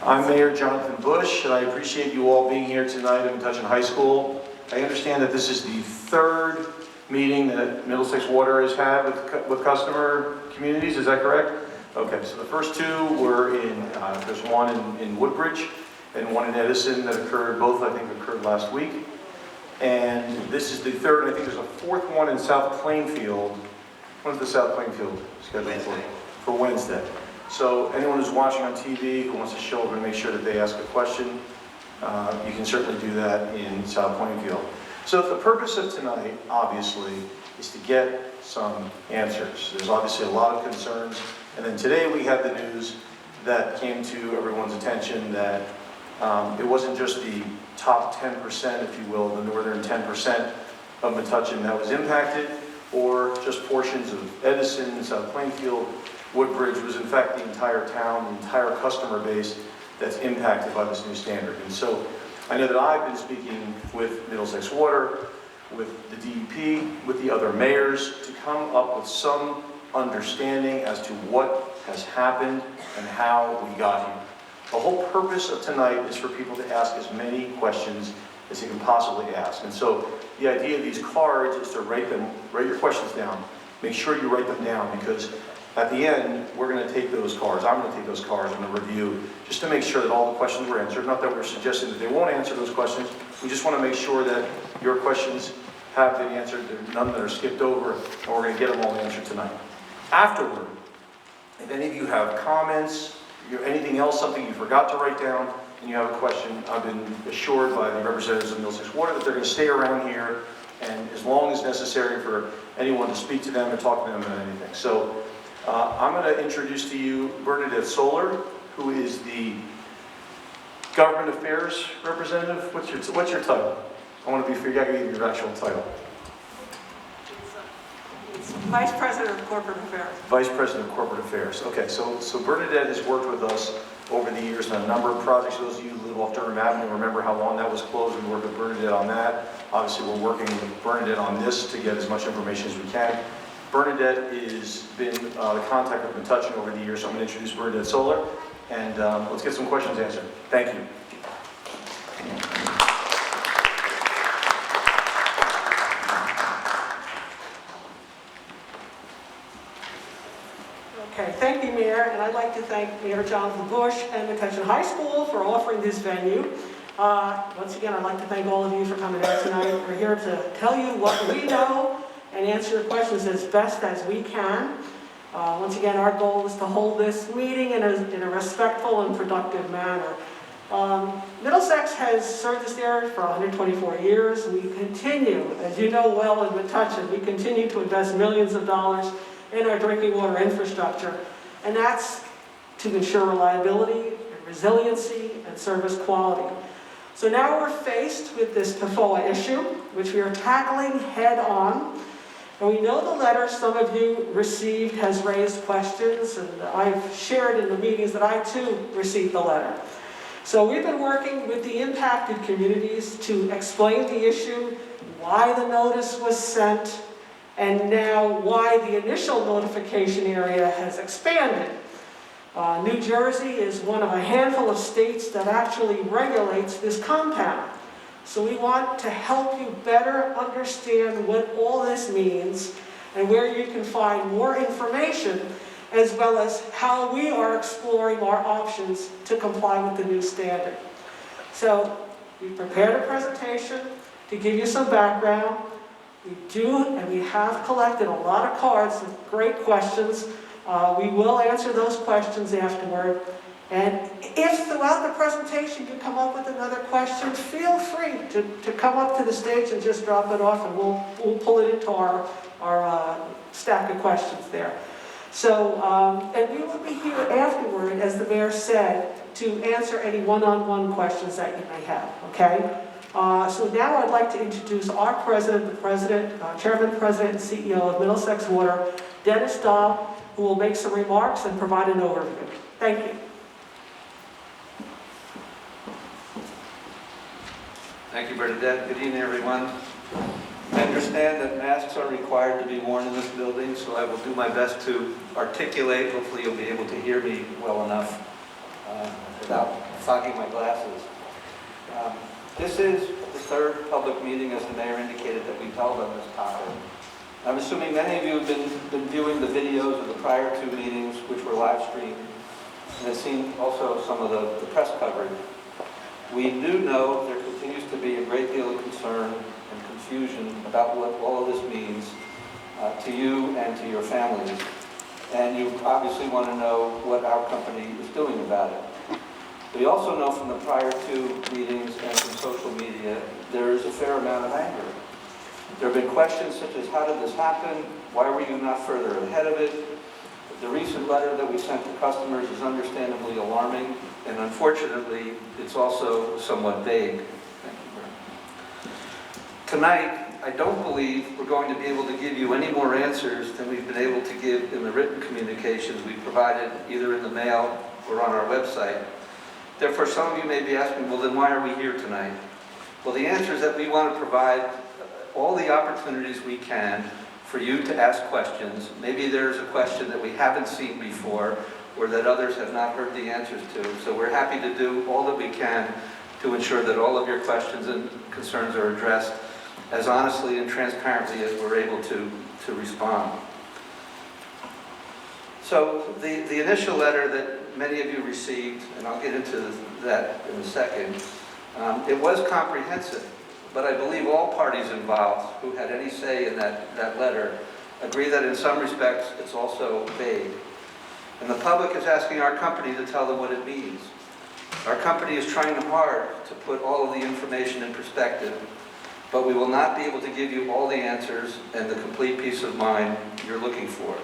I'm Mayor Jonathan Bush, and I appreciate you all being here tonight at Metuchen High School. I understand that this is the third meeting that Middlesex Water has had with customer communities, is that correct? Okay, so the first two were there's one in Woodbridge and one in Edison that occurred, both I think occurred last week. And this is the third, and I think there's a fourth one in South Plainfield. When's the South Plainfield scheduled for Wednesday? So anyone who's watching on TV who wants to show up and make sure that they ask a question, you can certainly do that in South Plainfield. So the purpose of tonight, obviously, is to get some answers. There's obviously a lot of concerns. And then today we have the news that came to everyone's attention that it wasn't just the top 10%, if you will, the northern 10% of Metuchen that was impacted, or just portions of Edison, South Plainfield. Woodbridge was in fact the entire town, the entire customer base that's impacted by this new standard. And so I know that I've been speaking with Middlesex Water, with the DEP, with the other mayors to come up with some understanding as to what has happened and how we got here. The whole purpose of tonight is for people to ask as many questions as they can possibly ask. And so the idea of these cards is to write your questions down. Make sure you write them down, because at the end, we're going to take those cards. I'm going to take those cards and review just to make sure that all the questions were answered. Not that we're suggesting that they won't answer those questions. We just want to make sure that your questions have been answered. There are none that are skipped over, and we're going to get them all answered tonight. Afterward, if any of you have comments, anything else, something you forgot to write down, and you have a question, I've been assured by the representatives of Middlesex Water that they're going to stay around here, and as long as necessary for anyone to speak to them and talk to them about anything. So I'm going to introduce to you Bernadette Solar, who is the Government Affairs Representative. What's your title? I want to be fair, you got to give your actual title. It's Vice President of Corporate Affairs. Vice President of Corporate Affairs. Okay, so Bernadette has worked with us over the years on a number of projects. Those of you who live off Durham Avenue remember how long that was closed. We worked with Bernadette on that. Obviously, we're working with Bernadette on this to get as much information as we can. Bernadette has been the contact with Metuchen over the years, so I'm going to introduce Bernadette Solar, and let's get some questions answered. Thank you. Okay, thank you, Mayor, and I'd like to thank Mayor Jonathan Bush and Metuchen High School for offering this venue. Once again, I'd like to thank all of you for coming out tonight. We're here to tell you what we know and answer your questions as best as we can. Once again, our goal is to hold this meeting in a respectful and productive manner. Middlesex has served this area for 124 years. We continue, as you know well in Metuchen, we continue to invest millions of dollars in our drinking water infrastructure, and that's to ensure reliability and resiliency and service quality. So now we're faced with this Pifoa issue, which we are tackling head on. And we know the letter some of you received has raised questions, and I've shared in the meetings that I too received the letter. So we've been working with the impacted communities to explain the issue, why the notice was sent, and now why the initial notification area has expanded. New Jersey is one of a handful of states that actually regulates this compound. So we want to help you better understand what all this means and where you can find more information, as well as how we are exploring our options to comply with the new standard. So we prepared a presentation to give you some background. We do, and we have collected a lot of cards with great questions. We will answer those questions afterward. And if throughout the presentation you come up with another question, feel free to come up to the stage and just drop it off, and we'll pull it into our stack of questions there. So, and we will be here afterward, as the mayor said, to answer any one-on-one questions that you may have, okay? So now I'd like to introduce our president, chairman, president, and CEO of Middlesex Water, Dennis Dahl, who will make some remarks and provide an overview. Thank you. Thank you, Bernadette. Good evening, everyone. I understand that masks are required to be worn in this building, so I will do my best to articulate. Hopefully you'll be able to hear me well enough. without fogging my glasses. This is the third public meeting, as the mayor indicated, that we've held on this topic. I'm assuming many of you have been viewing the videos of the prior two meetings, which were live streamed, and have seen also some of the press coverage. We do know there continues to be a great deal of concern and confusion about what all of this means to you and to your families. And you obviously want to know what our company is doing about it. We also know from the prior two meetings and from social media, there is a fair amount of anger. There have been questions such as, how did this happen? Why were you not further ahead of it? The recent letter that we sent to customers is understandably alarming, and unfortunately, it's also somewhat vague. Thank you, Brian. Tonight, I don't believe we're going to be able to give you any more answers than we've been able to give in the written communications we provided either in the mail or on our website. Therefore, some of you may be asking, well, then why are we here tonight? Well, the answer is that we want to provide all the opportunities we can for you to ask questions. Maybe there's a question that we haven't seen before or that others have not heard the answers to. So we're happy to do all that we can to ensure that all of your questions and concerns are addressed as honestly and transparently as we're able to respond. So the initial letter that many of you received, and I'll get into that in a second, it was comprehensive, but I believe all parties involved who had any say in that letter agree that in some respects it's also vague. And the public is asking our company to tell them what it means. Our company is trying hard to put all of the information in perspective, but we will not be able to give you all the answers and the complete peace of mind you're looking for.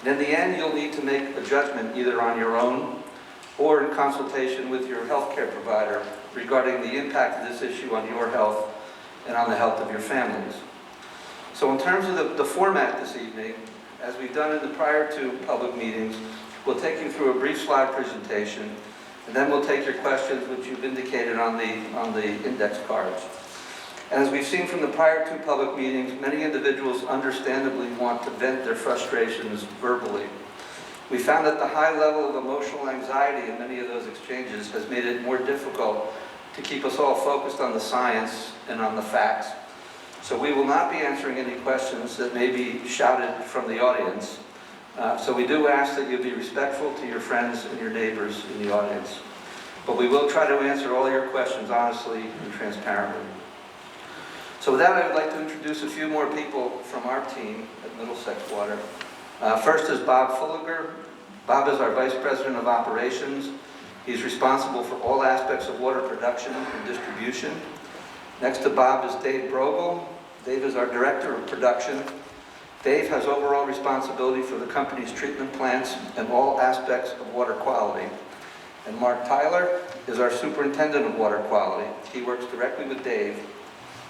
And in the end, you'll need to make a judgment either on your own or in consultation with your healthcare provider regarding the impact of this issue on your health and on the health of your families. So in terms of the format this evening, as we've done in the prior two public meetings, we'll take you through a brief slide presentation, and then we'll take your questions, which you've indicated on the index cards. And as we've seen from the prior two public meetings, many individuals understandably want to vent their frustrations verbally. We found that the high level of emotional anxiety in many of those exchanges has made it more difficult to keep us all focused on the science and on the facts. So we will not be answering any questions that may be shouted from the audience. So we do ask that you be respectful to your friends and your neighbors in the audience. But we will try to answer all your questions honestly and transparently. So with that, I would like to introduce a few more people from our team at Middlesex Water. First is Bob Fulliger. Bob is our Vice President of Operations. He's responsible for all aspects of water production and distribution. Next to Bob is Dave Brogel. Dave is our Director of Production. Dave has overall responsibility for the company's treatment plants and all aspects of water quality. And Mark Tyler is our Superintendent of Water Quality. He works directly with Dave.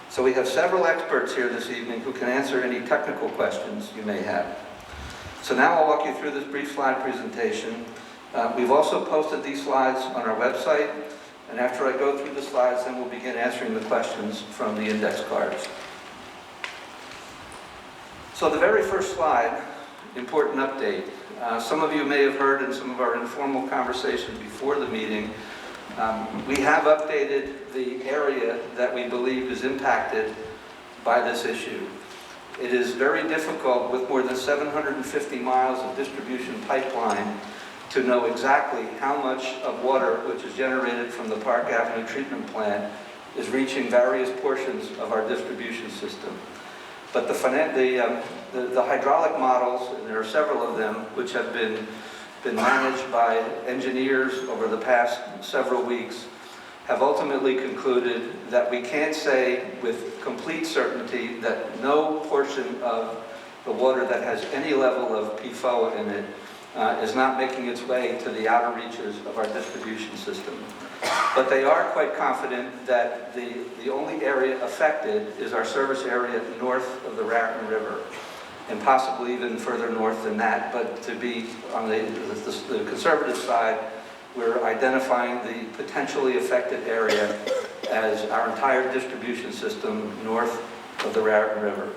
So we have several experts here this evening who can answer any technical questions you may have. So now I'll walk you through this brief slide presentation. We've also posted these slides on our website, and after I go through the slides, then we'll begin answering the questions from the index cards. So the very first slide, important update. Some of you may have heard in some of our informal conversations before the meeting, we have updated the area that we believe is impacted by this issue. It is very difficult with more than 750 miles of distribution pipeline to know exactly how much of water which is generated from the Park Avenue treatment plant is reaching various portions of our distribution system. But the hydraulic models, and there are several of them, which have been managed by engineers over the past several weeks, have ultimately concluded that we can't say with complete certainty that no portion of the water that has any level of PFOA in it is not making its way to the outer reaches of our distribution system. But they are quite confident that the only area affected is our service area north of the Raritan River, and possibly even further north than that. But to be on the conservative side, we're identifying the potentially affected area as our entire distribution system north of the Raritan River.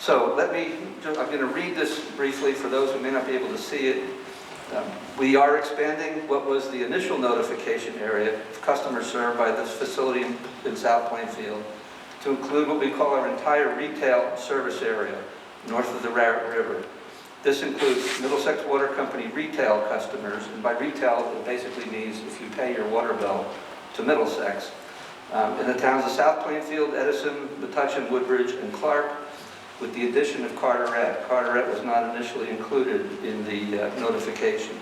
So I'm going to read this briefly for those who may not be able to see it. We are expanding what was the initial notification area of customers served by this facility in South Plainfield to include what we call our entire retail service area north of the Rabbit River. This includes Middlesex Water Company retail customers, and by retail it basically means if you pay your water bill to Middlesex. In the towns of South Plainfield, Edison, Metuchen, Woodbridge, and Clark, with the addition of Carteret. Carteret was not initially included in the notification.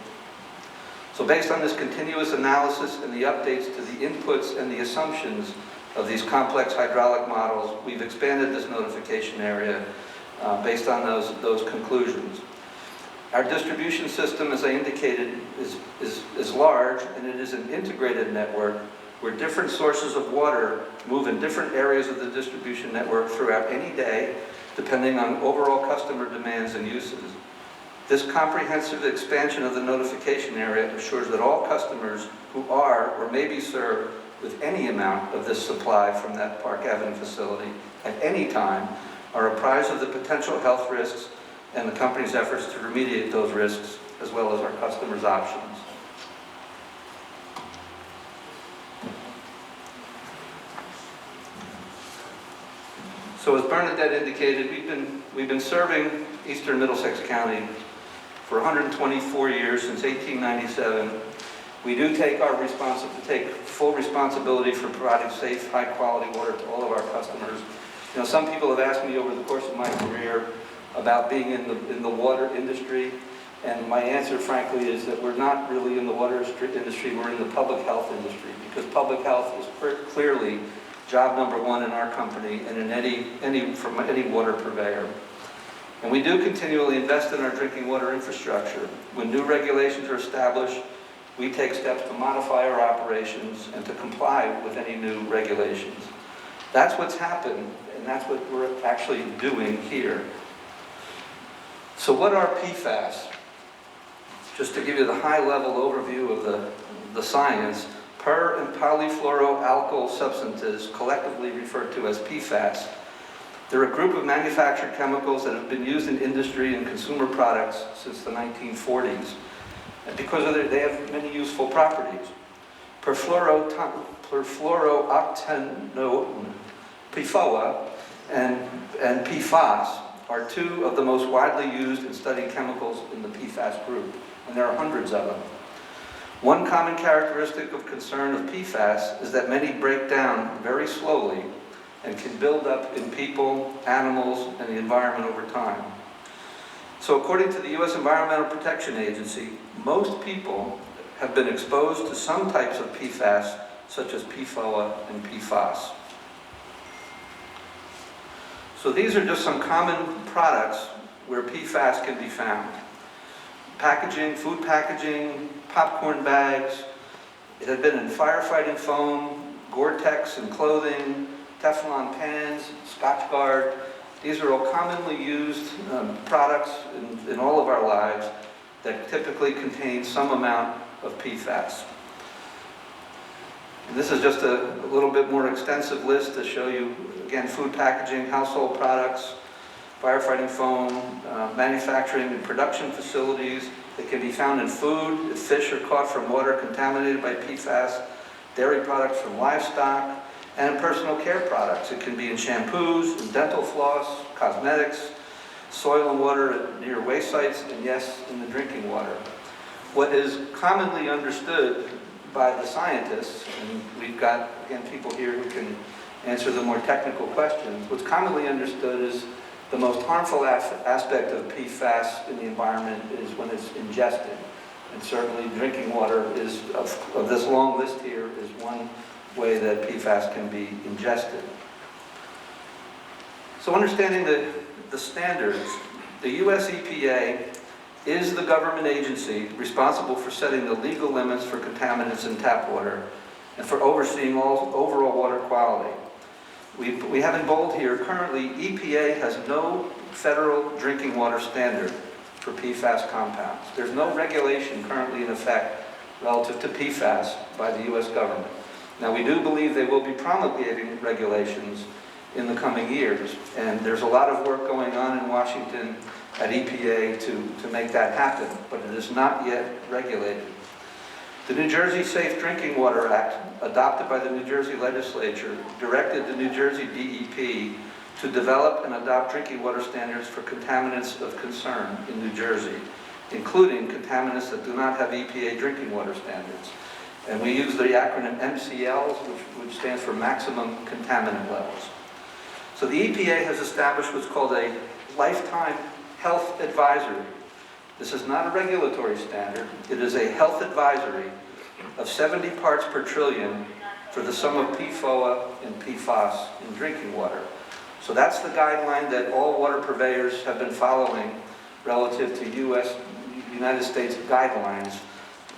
So based on this continuous analysis and the updates to the inputs and the assumptions of these complex hydraulic models, we've expanded this notification area based on those conclusions. Our distribution system, as I indicated, is large, and it is an integrated network where different sources of water move in different areas of the distribution network throughout any day, depending on overall customer demands and uses. This comprehensive expansion of the notification area assures that all customers who are or may be served with any amount of this supply from that Park Avenue facility at any time are apprised of the potential health risks and the company's efforts to remediate those risks, as well as our customers' options. So as Bernadette indicated, we've been serving Eastern Middlesex County for 124 years, since 1897. We do take full responsibility for providing safe, high-quality water to all of our customers. You know, some people have asked me over the course of my career about being in the water industry, and my answer, frankly, is that we're not really in the water industry, we're in the public health industry, because public health is clearly job number one in our company and in from any water purveyor. And we do continually invest in our drinking water infrastructure. When new regulations are established, we take steps to modify our operations and to comply with any new regulations. That's what's happened, and that's what we're actually doing here. So what are PFAS? Just to give you the high-level overview of the science, per and polyfluoroalkyl substances, collectively referred to as PFAS, they're a group of manufactured chemicals that have been used in industry and consumer products since the 1940s. And because of they have many useful properties. Perfluorooctanone, Pifoa, and Pfas are two of the most widely used and studied chemicals in the PFAS group, and there are hundreds of them. One common characteristic of concern of PFAS is that many break down very slowly and can build up in people, animals, and the environment over time. So according to the U.S. Environmental Protection Agency, most people have been exposed to some types of PFAS, such as Pifoa and Pfas. So these are just some common products where PFAS can be found. Packaging, food packaging, popcorn bags. It had been in firefighting foam, Gore-Tex and clothing, Teflon pans, Scotchgard. These are all commonly used products in all of our lives that typically contain some amount of PFAS. And this is just a little bit more extensive list to show you, again, food packaging, household products, firefighting foam, manufacturing and production facilities. They can be found in food if fish are caught from water contaminated by PFAS, dairy products from livestock, and in personal care products. It can be in shampoos, in dental floss, cosmetics, soil and water near waste sites, and yes, in the drinking water. What is commonly understood by the scientists, and we've got, again, people here who can answer the more technical questions, what's commonly understood is the most harmful aspect of PFAS in the environment is when it's ingested. And certainly drinking water is, of this long list here, is one way that PFAS can be ingested. So understanding the standards, the US EPA is the government agency responsible for setting the legal limits for contaminants in tap water and for overseeing all overall water quality. We have in bold here, currently EPA has no federal drinking water standard for PFAS compounds. There's no regulation currently in effect relative to PFAS by the US government. Now we do believe they will be promulgating regulations in the coming years, and there's a lot of work going on in Washington at EPA to make that happen, but it is not yet regulated. The New Jersey Safe Drinking Water Act, adopted by the New Jersey legislature, directed the New Jersey DEP to develop and adopt drinking water standards for contaminants of concern in New Jersey, including contaminants that do not have EPA drinking water standards. And we use the acronym MCLs, which stands for Maximum Contaminant Levels. So the EPA has established what's called a Lifetime Health Advisory. This is not a regulatory standard. It is a health advisory of 70 parts per trillion for the sum of PFOA and PFAS in drinking water. So that's the guideline that all water purveyors have been following relative to United States guidelines,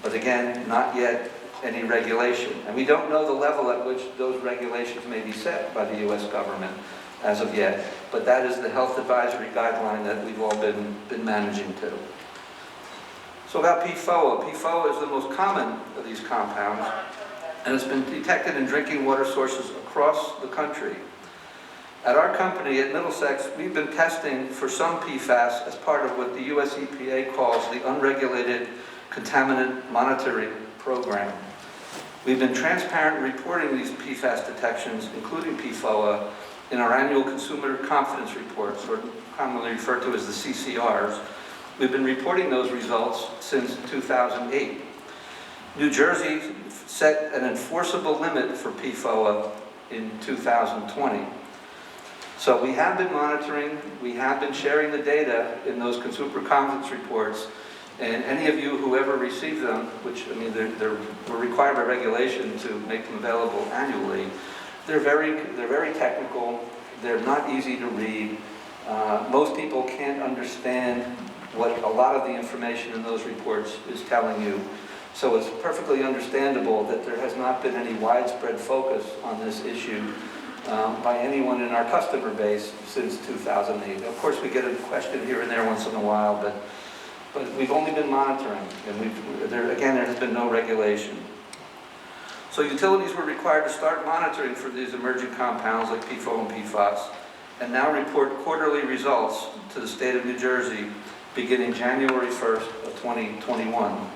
but again, not yet any regulation. And we don't know the level at which those regulations may be set by the US government as of yet, but that is the health advisory guideline that we've all been managing to. So about PFOA. PFOA is the most common of these compounds, and it's been detected in drinking water sources across the country. At our company, at Middlesex, we've been testing for some PFAS as part of what the US EPA calls the Unregulated Contaminant Monitoring Program. We've been transparent in reporting these PFAS detections, including PFOA, in our annual Consumer Confidence Reports, or commonly referred to as the CCRs. We've been reporting those results since 2008. New Jersey set an enforceable limit for PFOA in 2020. So we have been monitoring, we have been sharing the data in those Consumer Confidence Reports, and any of you who ever receive them, which, I mean, we're required by regulation to make them available annually, they're very technical, they're not easy to read. Most people can't understand what a lot of the information in those reports is telling you. So it's perfectly understandable that there has not been any widespread focus on this issue by anyone in our customer base since 2008. Of course, we get a question here and there once in a while, but we've only been monitoring, and there has been no regulation. So utilities were required to start monitoring for these emerging compounds like PFOA and PFAS, and now report quarterly results to the state of New Jersey beginning January 1st of 2021.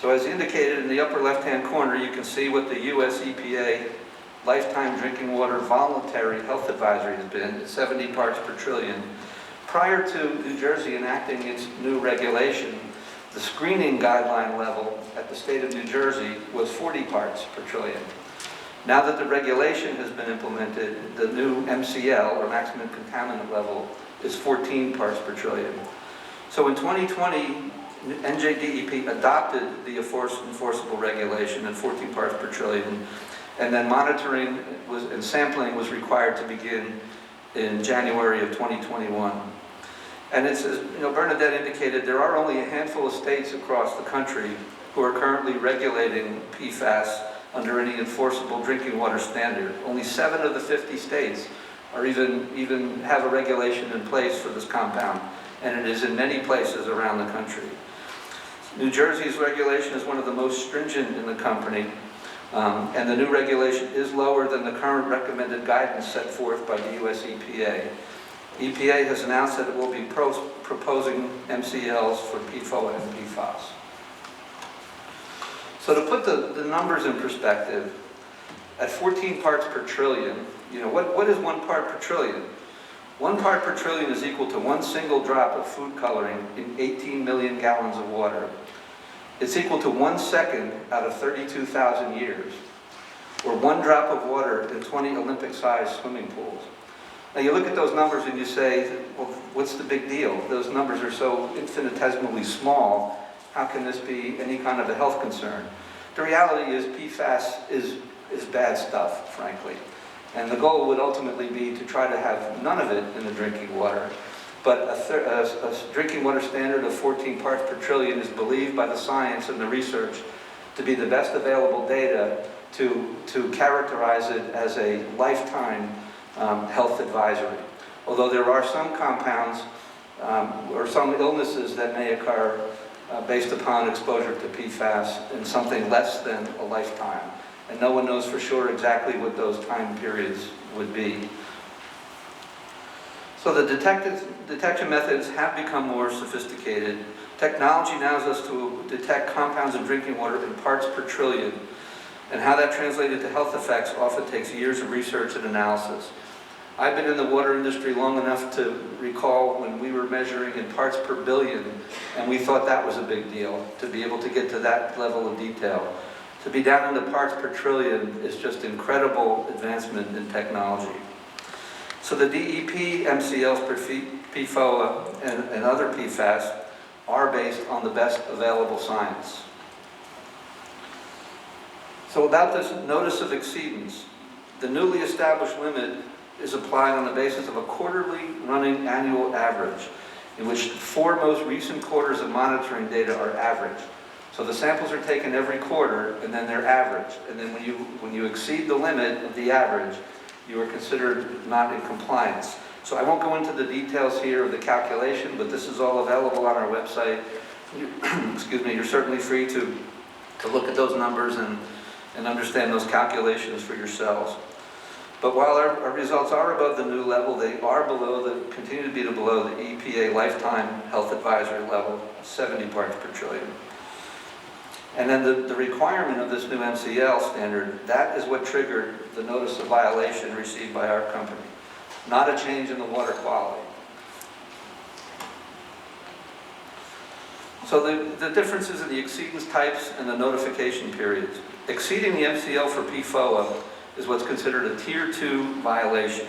So as indicated in the upper left-hand corner, you can see what the US EPA Lifetime Drinking Water Voluntary Health Advisory has been at 70 parts per trillion. Prior to New Jersey enacting its new regulation, the screening guideline level at the state of New Jersey was 40 parts per trillion. Now that the regulation has been implemented, the new MCL, or maximum contaminant level, is 14 parts per trillion. So in 2020, NJDEP adopted the enforceable regulation at 14 parts per trillion, and then monitoring and sampling was required to begin in January of 2021. And it's, as Bernadette indicated, there are only a handful of states across the country who are currently regulating PFAS under any enforceable drinking water standard. Only 7 of the 50 states are even have a regulation in place for this compound, and it is in many places around the country. New Jersey's regulation is one of the most stringent in the company, and the new regulation is lower than the current recommended guidance set forth by the US EPA. EPA has announced that it will be proposing MCLs for PFOA and PFAS. So to put the numbers in perspective, at 14 parts per trillion, what is 1 part per trillion? 1 part per trillion is equal to 1 single drop of food coloring in 18 million gallons of water. It's equal to 1 second out of 32,000 years, or 1 drop of water in 20 Olympic-sized swimming pools. Now you look at those numbers and you say, well, what's the big deal? Those numbers are so infinitesimally small, how can this be any kind of a health concern? The reality is PFAS is bad stuff, frankly. And the goal would ultimately be to try to have none of it in the drinking water. But a drinking water standard of 14 parts per trillion is believed by the science and the research to be the best available data to characterize it as a lifetime health advisory. Although there are some compounds or some illnesses that may occur based upon exposure to PFAS in something less than a lifetime. And no one knows for sure exactly what those time periods would be. So So the detection methods have become more sophisticated. Technology allows us to detect compounds in drinking water in parts per trillion. And how that translated to health effects often takes years of research and analysis. I've been in the water industry long enough to recall when we were measuring in parts per billion, and we thought that was a big deal, to be able to get to that level of detail. To be down into parts per trillion is just incredible advancement in technology. So the DEP MCLs for PFOA and other PFAS are based on the best available science. So about this notice of exceedance, the newly established limit is applied on the basis of a quarterly running annual average, in which the 4 most recent quarters of monitoring data are averaged. So the samples are taken every quarter, and then they're averaged. And then when you exceed the limit of the average, you are considered not in compliance. So I won't go into the details here of the calculation, but this is all available on our website. Excuse me, you're certainly free to look at those numbers and understand those calculations for yourselves. But while our results are above the new level, they are continue to be below the EPA lifetime health advisory level, 70 parts per trillion. And then the requirement of this new MCL standard, that is what triggered the notice of violation received by our company, not a change in the water quality. So the differences in the exceedance types and the notification periods. Exceeding the MCL for PFOA is what's considered a Tier 2 violation.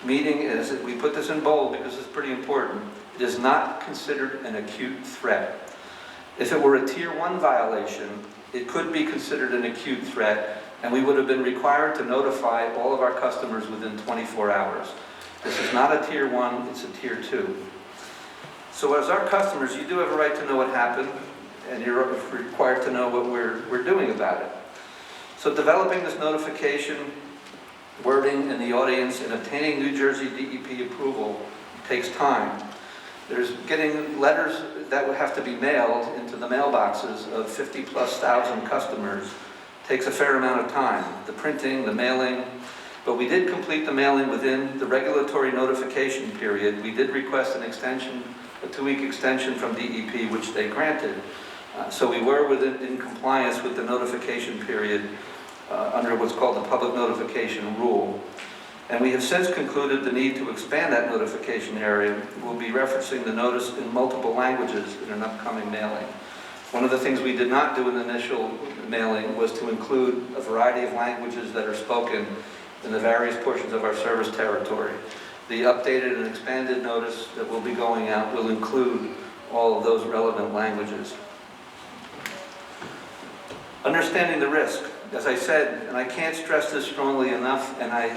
Meaning is, we put this in bold because it's pretty important, it is not considered an acute threat. If it were a Tier 1 violation, it could be considered an acute threat, and we would have been required to notify all of our customers within 24 hours. This is not a Tier 1, it's a Tier 2. So as our customers, you do have a right to know what happened, and you're required to know what we're doing about it. So developing this notification, wording in the audience, and obtaining New Jersey DEP approval takes time. There's getting letters that would have to be mailed into the mailboxes of 50,000+ customers takes a fair amount of time. The printing, the mailing, but we did complete the mailing within the regulatory notification period. We did request an extension, a 2-week extension from DEP, which they granted. So we were in compliance with the notification period under what's called the public notification rule. And we have since concluded the need to expand that notification area. We'll be referencing the notice in multiple languages in an upcoming mailing. One of the things we did not do in the initial mailing was to include a variety of languages that are spoken in the various portions of our service territory. The updated and expanded notice that will be going out will include all of those relevant languages. Understanding the risk. As I said, and I can't stress this strongly enough, and I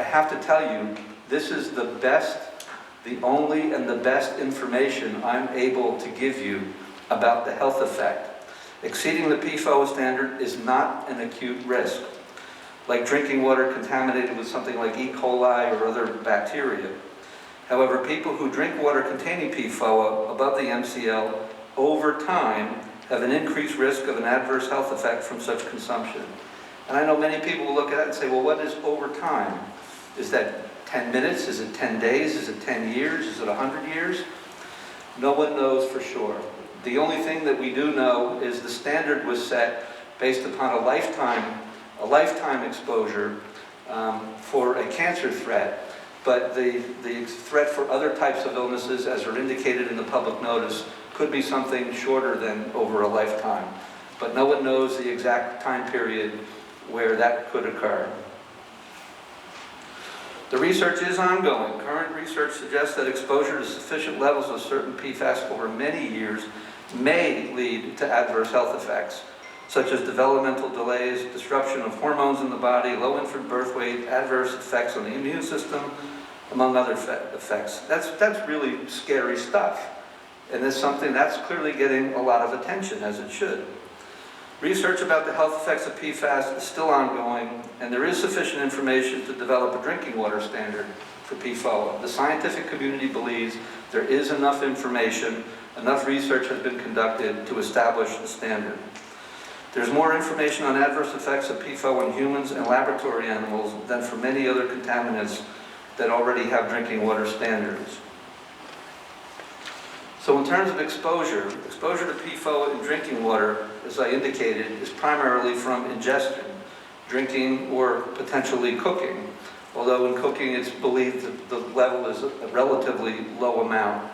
have to tell you, this is the best, the only and the best information I'm able to give you about the health effect. Exceeding the PFOA standard is not an acute risk, like drinking water contaminated with something like E. coli or other bacteria. However, people who drink water containing PFOA above the MCL over time have an increased risk of an adverse health effect from such consumption. And I know many people will look at it and say, well, what is over time? Is that 10 minutes? Is it 10 days? Is it 10 years? Is it 100 years? No one knows for sure. The only thing that we do know is the standard was set based upon a lifetime exposure for a cancer threat. But the threat for other types of illnesses, as are indicated in the public notice, could be something shorter than over a lifetime. But no one knows the exact time period where that could occur. The research is ongoing. Current research suggests that exposure to sufficient levels of certain PFAS over many years may lead to adverse health effects, such as developmental delays, disruption of hormones in the body, low infant birth weight, adverse effects on the immune system, among other effects. That's really scary stuff. And it's something that's clearly getting a lot of attention, as it should. Research about the health effects of PFAS is still ongoing, and there is sufficient information to develop a drinking water standard for PFOA. The scientific community believes there is enough information, enough research has been conducted to establish the standard. There's more information on adverse effects of PFOA in humans and laboratory animals than for many other contaminants that already have drinking water standards. So in terms of exposure to PFOA in drinking water, as I indicated, is primarily from ingestion, drinking or potentially cooking. Although in cooking it's believed that the level is a relatively low amount.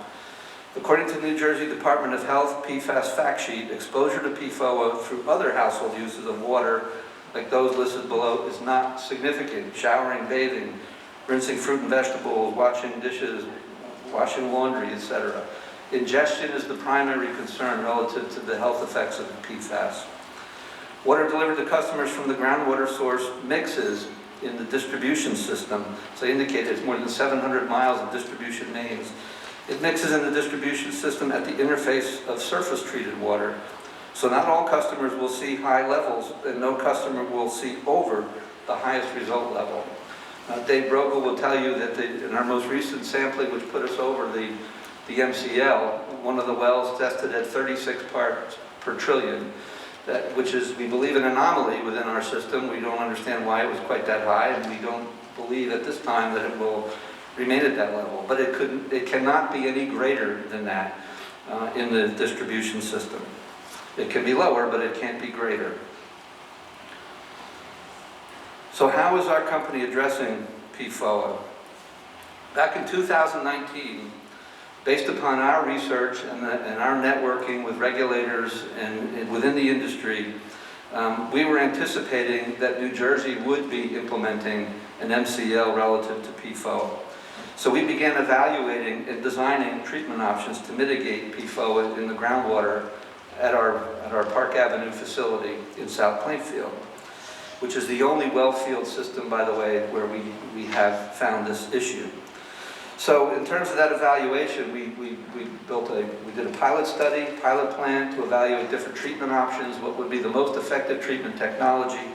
According to the New Jersey Department of Health PFAS fact sheet, exposure to PFOA through other household uses of water, like those listed below, is not significant. Showering, bathing, rinsing fruit and vegetables, washing dishes, washing laundry, etc. Ingestion is the primary concern relative to the health effects of PFAS. Water delivered to customers from the groundwater source mixes in the distribution system. So I indicated it's more than 700 miles of distribution mains. It mixes in the distribution system at the interface of surface treated water. So not all customers will see high levels, and no customer will see over the highest result level. Dave Brogel will tell you that in our most recent sampling, which put us over the MCL, one of the wells tested at 36 parts per trillion, which is, we believe, an anomaly within our system. We don't understand why it was quite that high, and we don't believe at this time that it will remain at that level. But it cannot be any greater than that in the distribution system. It can be lower, but it can't be greater. So how is our company addressing PFOA? Back in 2019, based upon our research and our networking with regulators and within the industry, we were anticipating that New Jersey would be implementing an MCL relative to PFOA. So we began evaluating and designing treatment options to mitigate PFOA in the groundwater at our Park Avenue facility in South Plainfield, which is the only well field system, by the way, where we have found this issue. So in terms of that evaluation, we did a pilot study, pilot plan to evaluate different treatment options, what would be the most effective treatment technology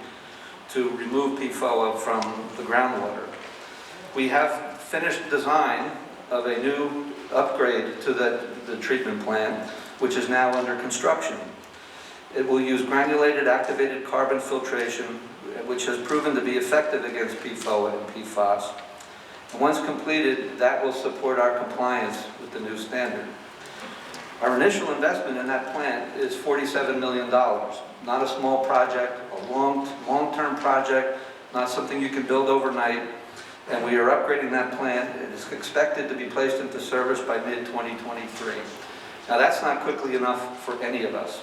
to remove PFOA from the groundwater. We have finished design of a new upgrade to the treatment plant, which is now under construction. It will use granulated activated carbon filtration, which has proven to be effective against PFOA and PFAS. And once completed, that will support our compliance with the new standard. Our initial investment in that plant is $47 million. Not a small project, a long-term project, not something you can build overnight. And we are upgrading that plant. It is expected to be placed into service by mid-2023. Now that's not quickly enough for any of us,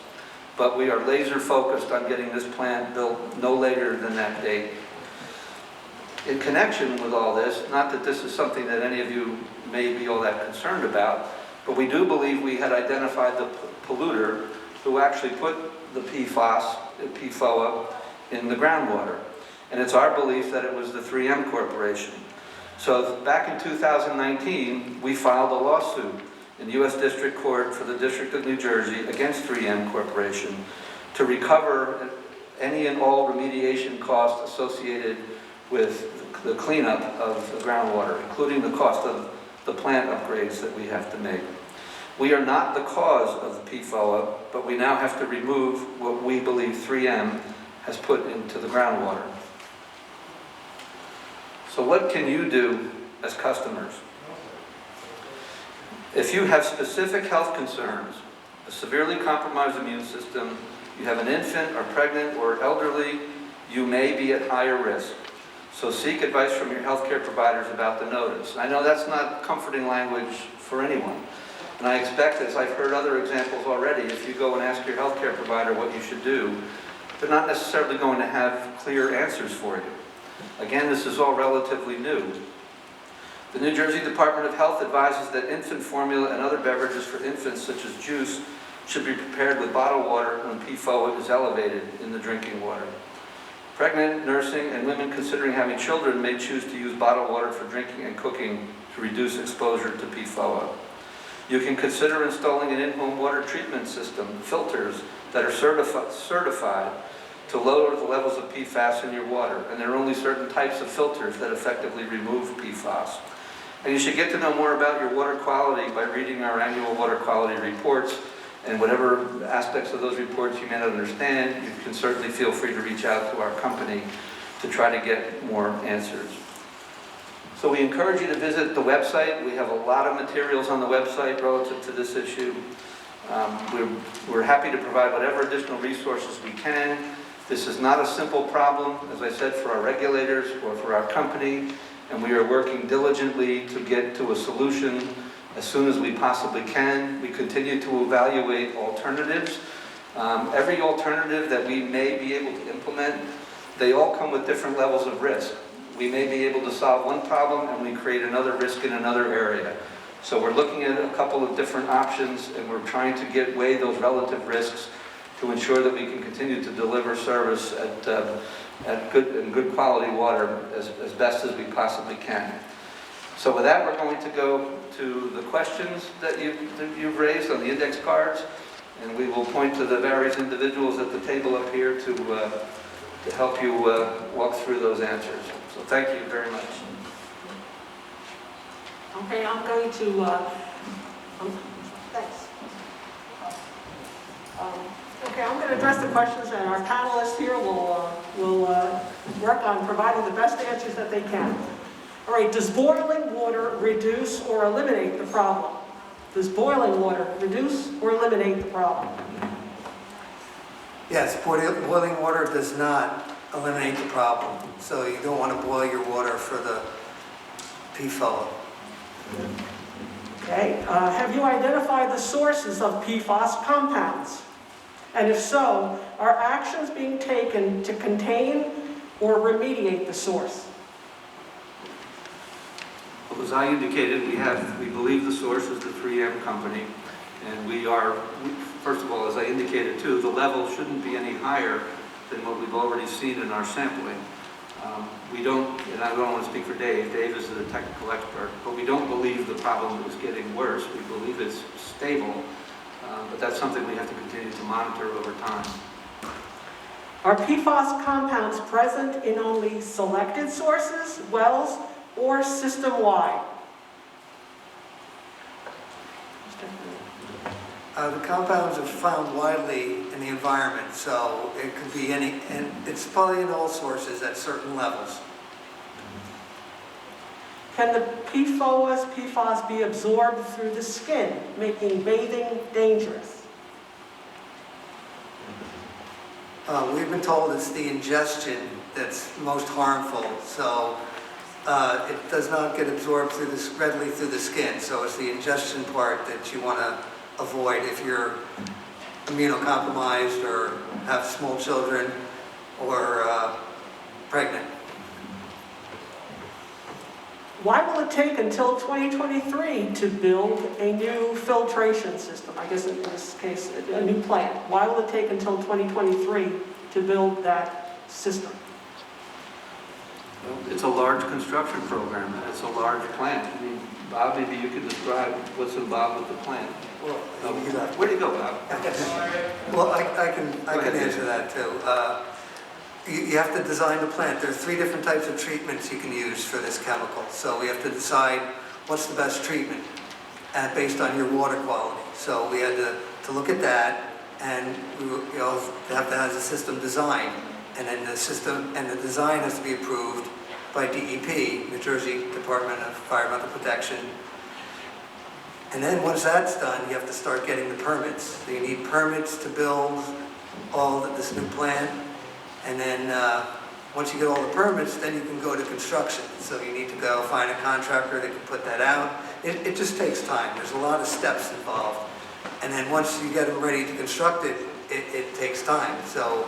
but we are laser focused on getting this plant built no later than that date. In connection with all this, not that this is something that any of you may be all that concerned about, but we do believe we had identified the polluter who actually put the PFOA in the groundwater. And it's our belief that it was the 3M Corporation. So back in 2019, we filed a lawsuit in the U.S. District Court for the District of New Jersey against 3M Corporation to recover any and all remediation costs associated with the cleanup of the groundwater, including the cost of the plant upgrades that we have to make. We are not the cause of the PFOA, but we now have to remove what we believe 3M has put into the groundwater. So what can you do as customers? If you have specific health concerns, a severely compromised immune system, you have an infant or pregnant or elderly, you may be at higher risk. So seek advice from your healthcare providers about the notice. I know that's not comforting language for anyone. And I expect, as I've heard other examples already, if you go and ask your healthcare provider what you should do, they're not necessarily going to have clear answers for you. Again, this is all relatively new. The New Jersey Department of Health advises that infant formula and other beverages for infants, such as juice, should be prepared with bottled water when PFOA is elevated in the drinking water. Pregnant, nursing, and women considering having children may choose to use bottled water for drinking and cooking to reduce exposure to PFOA. You can consider installing an in-home water treatment system, filters that are certified to lower the levels of PFAS in your water. And there are only certain types of filters that effectively remove PFAS. And you should get to know more about your water quality by reading our annual water quality reports. And whatever aspects of those reports you may not understand, you can certainly feel free to reach out to our company to try to get more answers. So we encourage you to visit the website. We have a lot of materials on the website relative to this issue. We're happy to provide whatever additional resources we can. This is not a simple problem, as I said, for our regulators or for our company, and we are working diligently to get to a solution as soon as we possibly can. We continue to evaluate alternatives. Every alternative that we may be able to implement, they all come with different levels of risk. We may be able to solve one problem and we create another risk in another area. So we're looking at a couple of different options and we're trying to weigh those relative risks to ensure that we can continue to deliver service at good quality water as best as we possibly can. So with that, we're going to go to the questions that you've raised on the index cards, and we will point to the various individuals at the table up here to help you walk through those answers. So thank you very much. Okay, I'm going to, thanks. Okay, I'm going to address the questions, and our panelists here will work on providing the best answers that they can. All right, does boiling water reduce or eliminate the problem? Does boiling water reduce or eliminate the problem? Yes, boiling water does not eliminate the problem. So you don't want to boil your water for the PFOA. Okay, have you identified the sources of PFAS compounds? And if so, are actions being taken to contain or remediate the source? Well, as I indicated, we believe the source is the 3M company, and first of all, as I indicated too, the level shouldn't be any higher than what we've already seen in our sampling. We don't, and I don't want to speak for Dave, Dave is the technical expert, but we don't believe the problem is getting worse. We believe it's stable, but that's something we have to continue to monitor over time. Are PFAS compounds present in only selected sources, wells, or system-wide? The compounds are found widely in the environment, so it could be any, and it's probably in all sources at certain levels. Can the PFOAs be absorbed through the skin, making bathing dangerous? We've been told it's the ingestion that's most harmful, so it does not get absorbed readily through the skin, so it's the ingestion part that you want to avoid if you're immunocompromised or have small children or pregnant. Why will it take until 2023 to build a new filtration system? I guess in this case, a new plant. Why will it take until 2023 to build that system? Well, it's a large construction program, and it's a large plant. I mean, Bob, maybe you could describe what's involved with the plant. Well, Where do you go, Bob? well, I can answer that too. You have to design the plant. There are 3 different types of treatments you can use for this chemical. So we have to decide what's the best treatment based on your water quality. So we had to look at that, and we also have to have the system designed. And then the system and the design has to be approved by DEP, New Jersey Department of Environmental Protection. And then once that's done, you have to start getting the permits. So you need permits to build this new plant. And then once you get all the permits, then you can go to construction. So you need to go find a contractor that can put that out. It just takes time. There's a lot of steps involved. And then once you get them ready to construct it, it takes time. So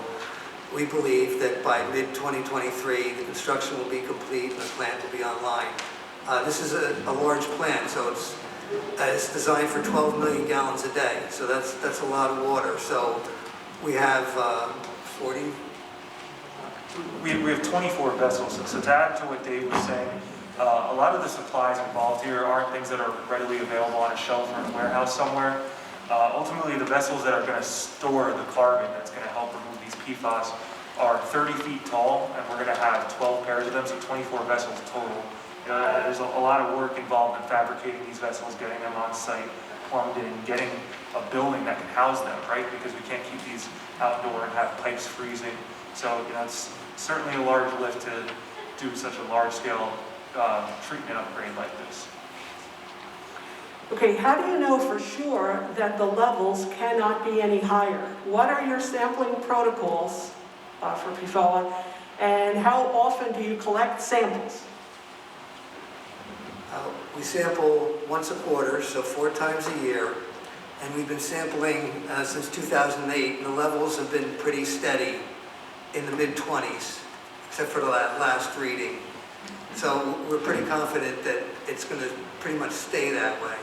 we believe that by mid-2023, the construction will be complete and the plant will be online. This is a large plant, so it's designed for 12 million gallons a day. So that's a lot of water. So we have 40. We have 24 vessels, so to add to what Dave was saying, a lot of the supplies involved here aren't things that are readily available on a shelf or in a warehouse somewhere. Ultimately, the vessels that are going to store the carbon that's going to help remove these PFAS are 30 feet tall, and we're going to have 12 pairs of them, so 24 vessels total. There's a lot of work involved in fabricating these vessels, getting them on site, plumbed in, getting a building that can house them, right? Because we can't keep these outdoor and have pipes freezing. So, it's certainly a large lift to do such a large-scale treatment upgrade like this. Okay, how do you know for sure that the levels cannot be any higher? What are your sampling protocols for PFOA, and how often do you collect samples? We sample once a quarter, so 4 times a year, and we've been sampling since 2008, and the levels have been pretty steady in the mid-20s, except for the last reading. So we're pretty confident that it's going to pretty much stay that way.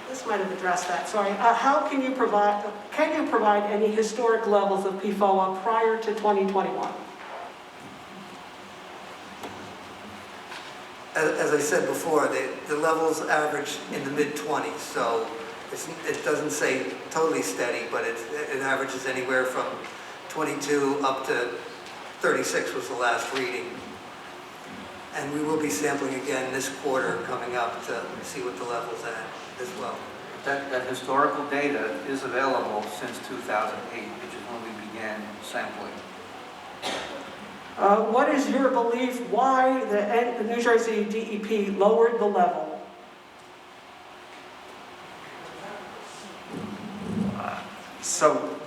This might have addressed that, sorry. How can you provide any historic levels of PFOA prior to 2021? As I said before, the levels average in the mid-20s, so it doesn't say totally steady, but it averages anywhere from 22 up to 36 was the last reading. And we will be sampling again this quarter coming up to see what the level's at as well. That historical data is available since 2008, which is when we began sampling. What is your belief why the New Jersey DEP lowered the level?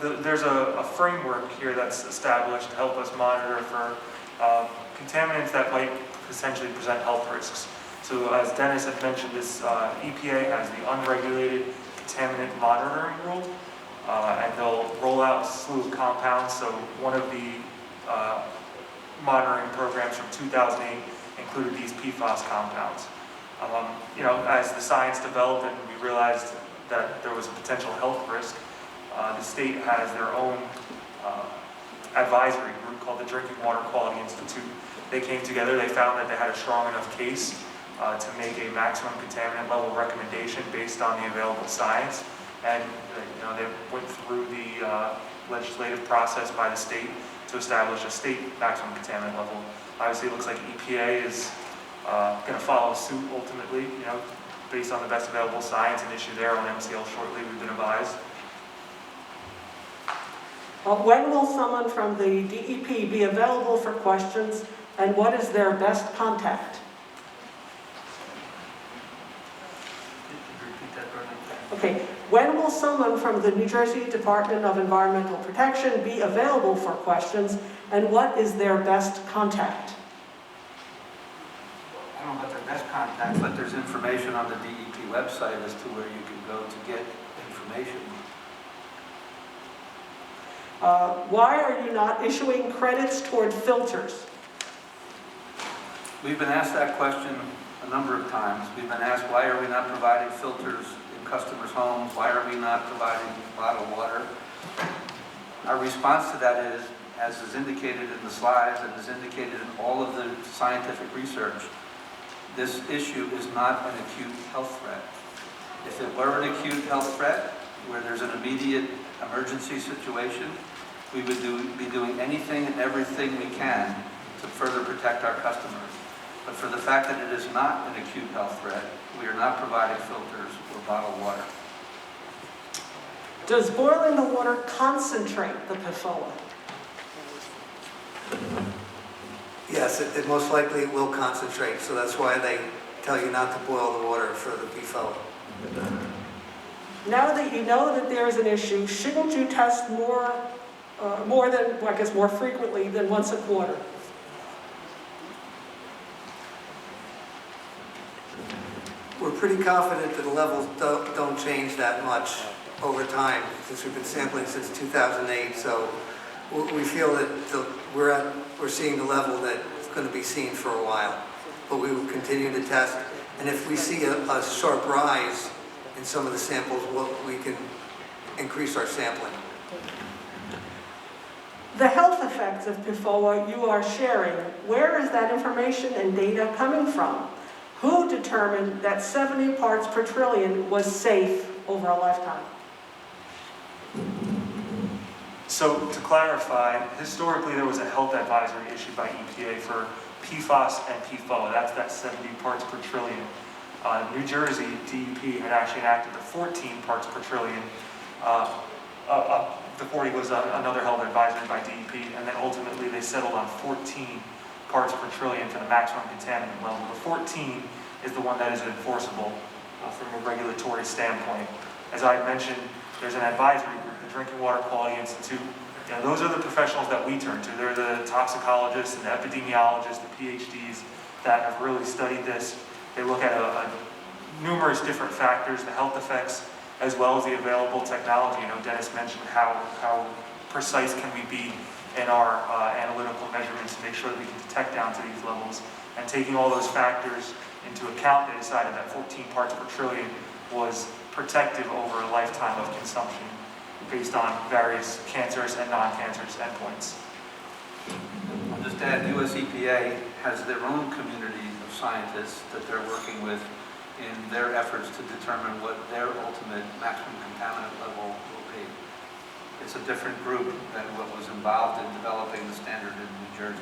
There's a framework here that's established to help us monitor for contaminants that might potentially present health risks. So as Dennis had mentioned, this EPA has the unregulated contaminant monitoring rule, and they'll roll out a slew of compounds. So one of the monitoring programs from 2008 included these PFOS compounds. As the science developed and we realized that there was a potential health risk, the state has their own advisory group called the Drinking Water Quality Institute. They came together, they found that they had a strong enough case to make a maximum contaminant level recommendation based on the available science. And they went through the legislative process by the state to establish a state maximum contaminant level. Obviously, it looks like EPA is going to follow suit ultimately, based on the best available science, and issue their own MCL shortly, we've been advised. When will someone from the DEP be available for questions, and what is their best contact? Okay, when will someone from the New Jersey Department of Environmental Protection be available for questions, and what is their best contact? I don't know about their best contact, but there's information on the DEP website as to where you can go to get information. Why are you not issuing credits toward filters? We've been asked that question a number of times. We've been asked, why are we not providing filters in customers' homes? Why are we not providing bottled water? Our response to that is, as is indicated in the slides and is indicated in all of the scientific research, this issue is not an acute health threat. If it were an acute health threat, where there's an immediate emergency situation, we would be doing anything and everything we can to further protect our customers. But for the fact that it is not an acute health threat, we are not providing filters or bottled water. Does boiling the water concentrate the PFOA? Yes, it most likely will concentrate, so that's why they tell you not to boil the water for the PFOA. Now that you know that there is an issue, shouldn't you test more frequently than once a quarter? We're pretty confident that the levels don't change that much over time, since we've been sampling since 2008. So we feel that we're seeing the level that's going to be seen for a while. But we will continue to test, and if we see a sharp rise in some of the samples, we can increase our sampling. The health effects of PFOA you are sharing, where is that information and data coming from? Who determined that 70 parts per trillion was safe over a lifetime? So to clarify, historically there was a health advisory issued by EPA for PFOS and Pifoa. That's 70 parts per trillion. New Jersey DEP had actually enacted the 14 parts per trillion the 40 was another held advisory by DEP, and then ultimately they settled on 14 parts per trillion for the maximum contaminant level. The 14 is the one that is enforceable from a regulatory standpoint. As I mentioned, there's an advisory group, the Drinking Water Quality Institute. You know, those are the professionals that we turn to. They're the toxicologists and the epidemiologists, the PhDs that have really studied this. They look at numerous different factors, the health effects, as well as the available technology. You know, Dennis mentioned how precise can we be in our analytical measurements to make sure that we can detect down to these levels. And taking all those factors into account, they decided that 14 parts per trillion was protective over a lifetime of consumption based on various cancerous and non-cancerous endpoints. I'll just add, US EPA has their own community of scientists that they're working with in their efforts to determine what their ultimate maximum contaminant level will be. It's a different group than what was involved in developing the standard in New Jersey.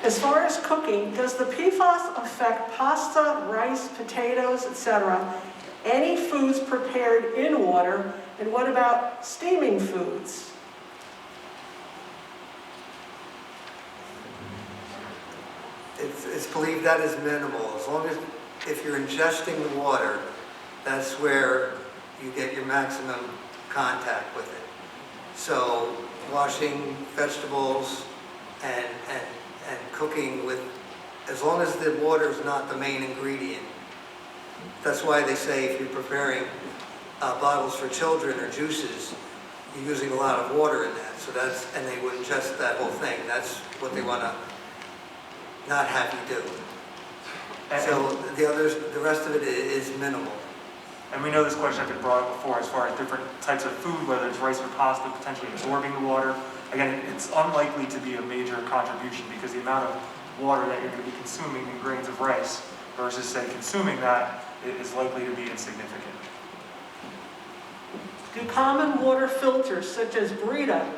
As far as cooking, does the PFOS affect pasta, rice, potatoes, etc.? Any foods prepared in water? And what about steaming foods? It's believed that is minimal. As long as, if you're ingesting the water, that's where you get your maximum contact with it. So washing vegetables and cooking with, as long as the water is not the main ingredient. That's why they say if you're preparing bottles for children or juices, you're using a lot of water in that. So that's, and they would ingest that whole thing. That's what they want to not have you do. So the rest of it is minimal. And we know this question has been brought up before as far as different types of food, whether it's rice or pasta, potentially absorbing the water. Again, it's unlikely to be a major contribution because the amount of water that you're going to be consuming in grains of rice versus, say, consuming that is likely to be insignificant. Do common water filters such as Brita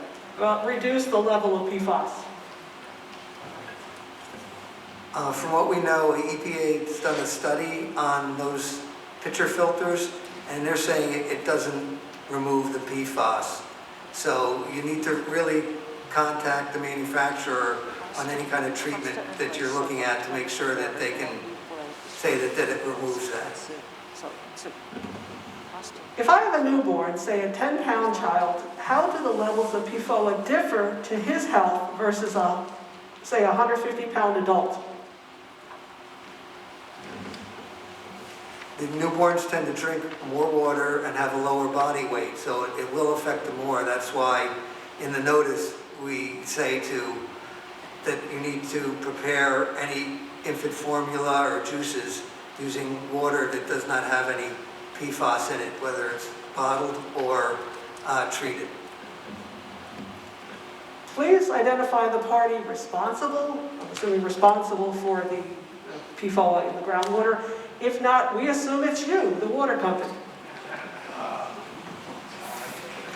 reduce the level of PFOS? From what we know, the EPA's done a study on those pitcher filters, and they're saying it doesn't remove the PFOS. So you need to really contact the manufacturer on any kind of treatment that you're looking at to make sure that they can say that it removes that. If I have a newborn, say a 10-pound child, how do the levels of PFOA differ to his health versus say a 150-pound adult? The newborns tend to drink more water and have a lower body weight, so it will affect them more. That's why in the notice we say that you need to prepare any infant formula or juices using water that does not have any PFOS in it, whether it's bottled or treated. Please identify the party responsible, I'm assuming responsible for the PFOA in the groundwater. If not, we assume it's you, the water company. I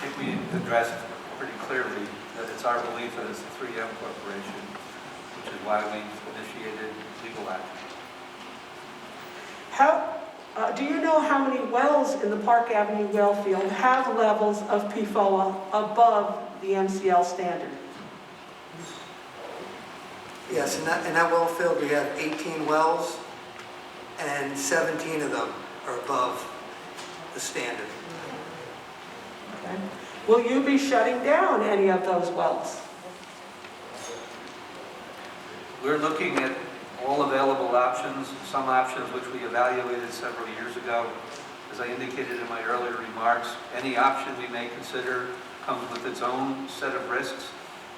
think we addressed pretty clearly that it's our belief that it's a 3M corporation, which is why we initiated legal action. Do you know how many wells in the Park Avenue well field have levels of PFOA above the MCL standard? Yes, in that well field we have 18 wells, and 17 of them are above the standard. Okay. Will you be shutting down any of those wells? We're looking at all available options, some options which we evaluated several years ago. As I indicated in my earlier remarks, any option we may consider comes with its own set of risks.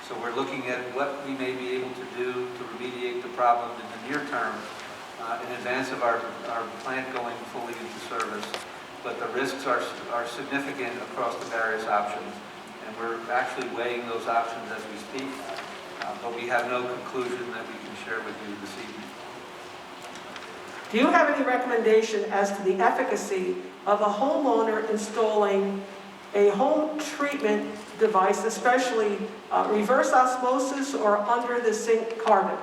So we're looking at what we may be able to do to remediate the problem in the near term in advance of our plant going fully into service. But the risks are significant across the various options, and we're actually weighing those options as we speak, but we have no conclusion that we can share with you this evening. Do you have any recommendation as to the efficacy of a homeowner installing a home treatment device, especially reverse osmosis or under the sink carbon?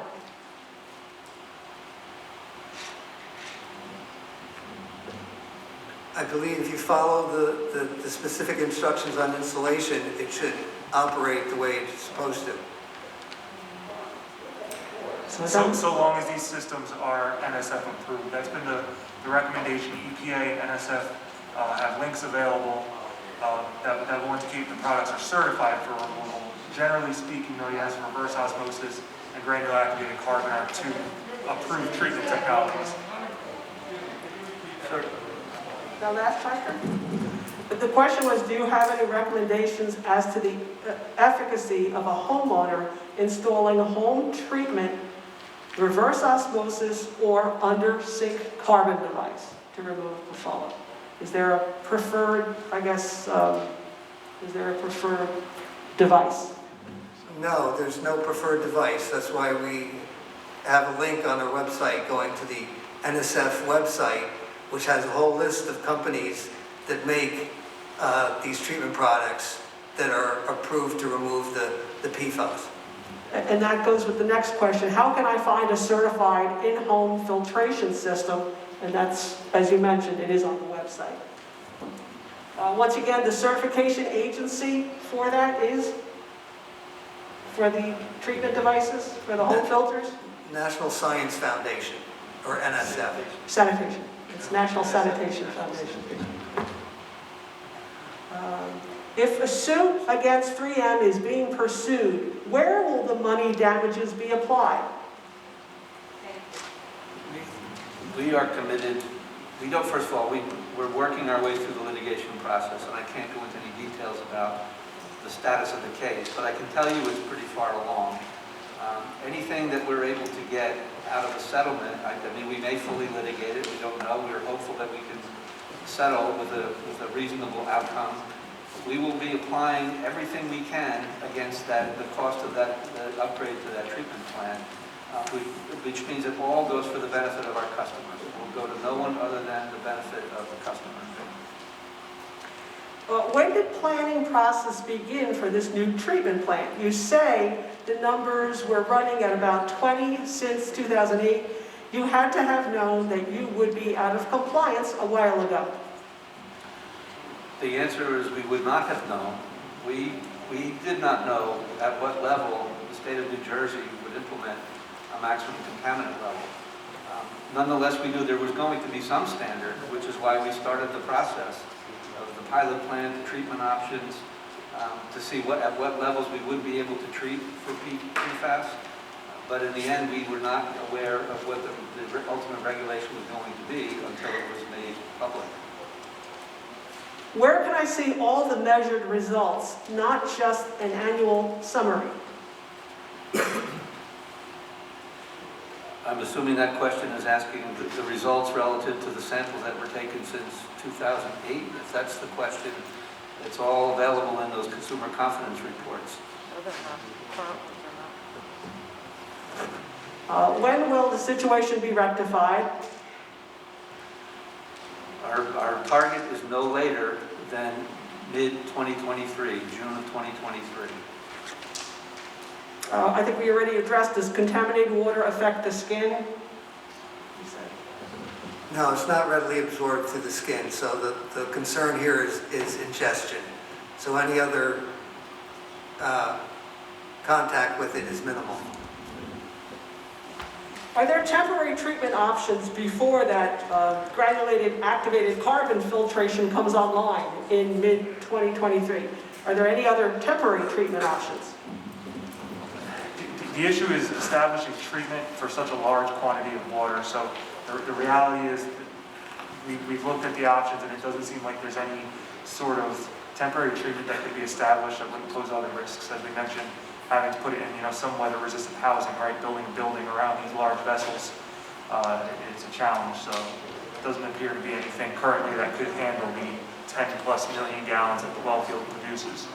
I believe if you follow the specific instructions on installation, it should operate the way it's supposed to. So long as these systems are NSF approved. That's been the recommendation. EPA, NSF have links available that will indicate the products are certified for removal. Generally speaking, though, yes, reverse osmosis and granular activated carbon are two approved treatment technologies. Now, last question. The question was, do you have any recommendations as to the efficacy of a homeowner installing a home treatment, reverse osmosis, or under sink carbon device to remove PFOA? Is there a preferred, I guess, is there a preferred device? No, there's no preferred device. That's why we have a link on our website going to the NSF website, which has a whole list of companies that make these treatment products that are approved to remove the PFOS. And that goes with the next question. How can I find a certified in-home filtration system? And that's, as you mentioned, it is on the website. Once again, the certification agency for that is? For the treatment devices, for the home filters? National Science Foundation, or NSF. Sanitation. It's National Sanitation Foundation. If a suit against 3M is being pursued, where will the money damages be applied? We are committed, first of all, we're working our way through the litigation process, and I can't go into any details about the status of the case, but I can tell you it's pretty far along. Anything that we're able to get out of a settlement, I mean, we may fully litigate it, we don't know. We're hopeful that we can settle with a reasonable outcome. We will be applying everything we can against the cost of the upgrade to that treatment plant, which means it all goes for the benefit of our customers. It will go to no one other than the benefit of the customer. When did planning process begin for this new treatment plant? You say the numbers were running at about 20 since 2008. You had to have known that you would be out of compliance a while ago. The answer is we would not have known. We did not know at what level the state of New Jersey would implement a maximum contaminant level. Nonetheless, we knew there was going to be some standard, which is why we started the process of the pilot plant, the treatment options, to see at what levels we would be able to treat for PFAS. But in the end, we were not aware of what the ultimate regulation was going to be until it was made public. Where can I see all the measured results, not just an annual summary? I'm assuming that question is asking the results relative to the samples that were taken since 2008. If that's the question, it's all available in those consumer confidence reports. When will the situation be rectified? Our target is no later than mid-2023, June of 2023. I think we already addressed, does contaminated water affect the skin? No, it's not readily absorbed through the skin, so the concern here is ingestion. So any other contact with it is minimal. Are there temporary treatment options before that granulated activated carbon filtration comes online in mid-2023? Are there any other temporary treatment options? The issue is establishing treatment for such a large quantity of water. So the reality is that we've looked at the options, and it doesn't seem like there's any sort of temporary treatment that could be established that wouldn't pose other risks. As we mentioned, having to put it in some weather-resistant housing, right? Building a building around these large vessels, it's a challenge. So it doesn't appear to be anything currently that could handle the 10+ million gallons that the well field produces.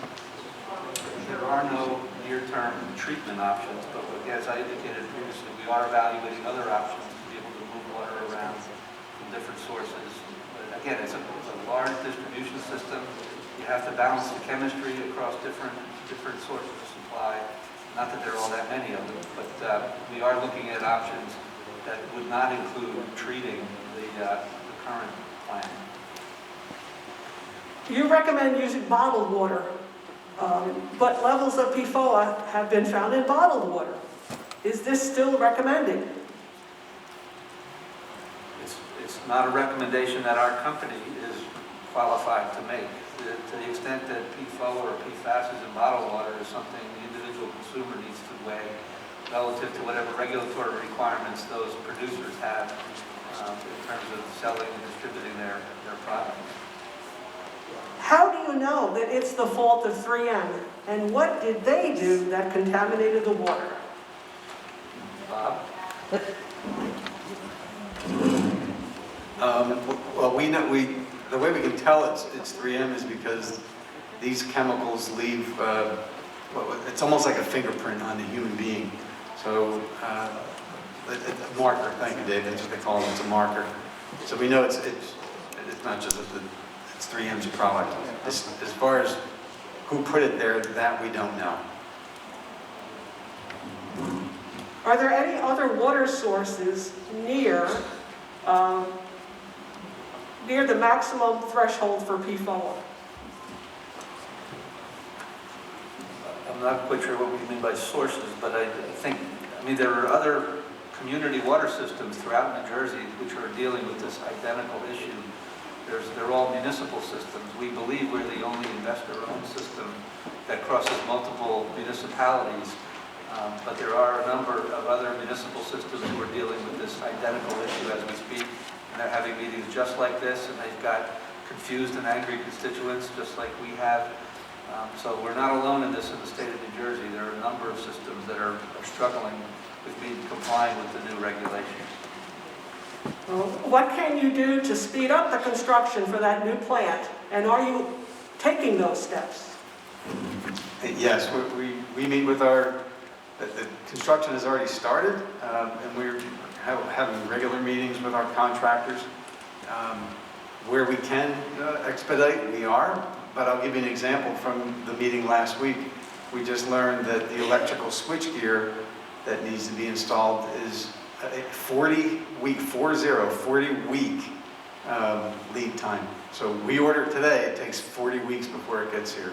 There are no near-term treatment options, but as I indicated previously, we are evaluating other options to be able to move water around from different sources. But again, it's a large distribution system. You have to balance the chemistry across different sources of supply. Not that there are all that many of them, but we are looking at options that would not include treating the current plant. You recommend using bottled water, but levels of PFOA have been found in bottled water. Is this still recommended? It's not a recommendation that our company is qualified to make. To the extent that PFOA or PFAS is in bottled water is something the individual consumer needs to weigh relative to whatever regulatory requirements those producers have in terms of selling and distributing their products. How do you know that it's the fault of 3M? And what did they do that contaminated the water? Bob? Well, the way we can tell it's 3M is because these chemicals leave, it's almost like a fingerprint on the human being. So, a marker, thank you, Dave, that's what they call it, it's a marker. So we know it's not just that it's 3M's product. As far as who put it there, that we don't know. Are there any other water sources near the maximum threshold for PFOA? I'm not quite sure what we mean by sources, but I mean, there are other community water systems throughout New Jersey which are dealing with this identical issue. They're all municipal systems. We believe we're the only investor-owned system that crosses multiple municipalities, but there are a number of other municipal systems who are dealing with this identical issue as we speak, and they're having meetings just like this, and they've got confused and angry constituents just like we have. So we're not alone in this in the state of New Jersey. There are a number of systems that are struggling with complying with the new regulations. What can you do to speed up the construction for that new plant? And are you taking those steps? Yes, we meet with the construction has already started, and we're having regular meetings with our contractors. Where we can expedite, we are, but I'll give you an example from the meeting last week. We just learned that the electrical switchgear that needs to be installed is a 40-week lead time. So we order it today, it takes 40 weeks before it gets here.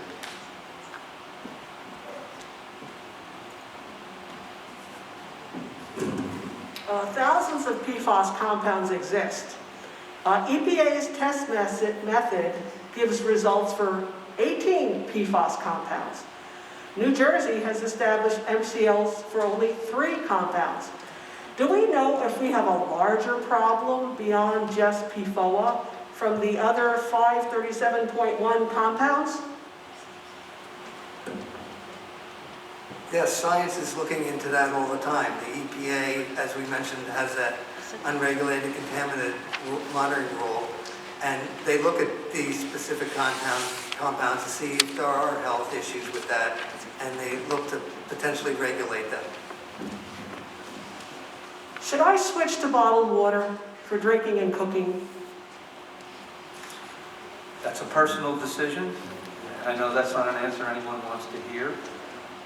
Thousands of PFOS compounds exist. EPA's test method gives results for 18 PFOS compounds. New Jersey has established MCLs for only 3 compounds. Do we know if we have a larger problem beyond just Pifoa from the other 537.1 compounds? Yes, science is looking into that all the time. The EPA, as we mentioned, has that unregulated contaminant monitoring rule, and they look at these specific compounds to see if there are health issues with that, and they look to potentially regulate them. Should I switch to bottled water for drinking and cooking? That's a personal decision. I know that's not an answer anyone wants to hear.